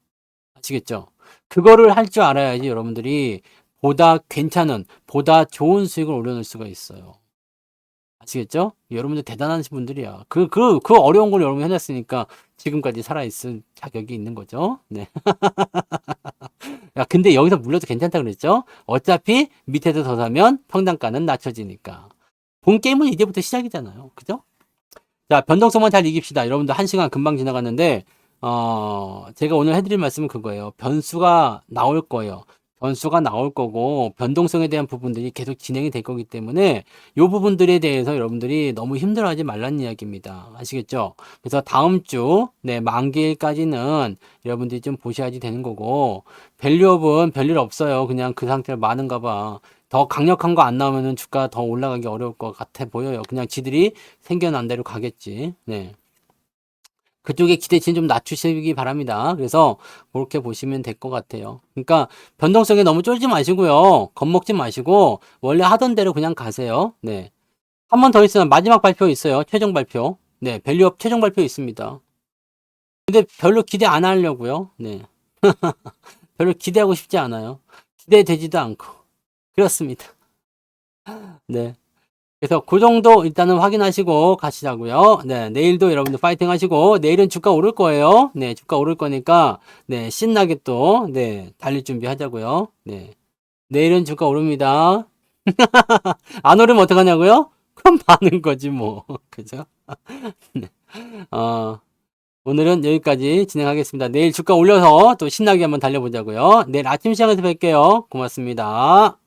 아시겠죠? 그거를 할 줄 알아야지 여러분들이 보다 괜찮은, 보다 좋은 수익을 올려놓을 수가 있어요. 아시겠죠? 여러분들 대단한 분들이야. 그 어려운 걸 여러분이 해냈으니까 지금까지 살아있을 자격이 있는 거죠. 네. 야, 근데 여기서 물려도 괜찮다 그랬죠? 어차피 밑에서 더 사면 평단가는 낮춰지니까. 본 게임은 이제부터 시작이잖아요. 그죠? 자, 변동성만 잘 이깁시다. 여러분들 1시간 금방 지나갔는데, 제가 오늘 해드릴 말씀은 그거예요. 변수가 나올 거예요. 변수가 나올 거고, 변동성에 대한 부분들이 계속 진행이 될 거기 때문에, 요 부분들에 대해서 여러분들이 너무 힘들어하지 말라는 이야기입니다. 아시겠죠? 그래서 다음 주, 네, 만기일까지는 여러분들이 좀 보셔야지 되는 거고, 밸류업은 별일 없어요. 그냥 그 상태로 많은가 봐. 더 강력한 거 안 나오면은 주가 더 올라가기 어려울 것 같아 보여요. 그냥 지들이 생겨난 대로 가겠지. 네. 그쪽에 기대치는 좀 낮추시기 바랍니다. 그래서 그렇게 보시면 될 것 같아요. 그러니까 변동성에 너무 쫄지 마시고요. 겁먹지 마시고 원래 하던 대로 그냥 가세요. 네. 한 번 더 있으면 마지막 발표 있어요. 최종 발표. 네. 밸류업 최종 발표 있습니다. 근데 별로 기대 안 하려고요. 네. 별로 기대하고 싶지 않아요. 기대되지도 않고. 그렇습니다. 네. 그래서 그 정도 일단은 확인하시고 가시자고요. 네, 내일도 여러분들 파이팅 하시고 내일은 주가 오를 거예요. 네, 주가 오를 거니까 네, 신나게 또 네, 달릴 준비 하자고요. 네. 내일은 주가 오릅니다. 안 오르면 어떡하냐고요? 그럼 많은 거지 뭐. 그죠? 네. 어, 오늘은 여기까지 진행하겠습니다. 내일 주가 올려서 또 신나게 한번 달려보자고요. 내일 아침 시장에서 뵐게요. 고맙습니다.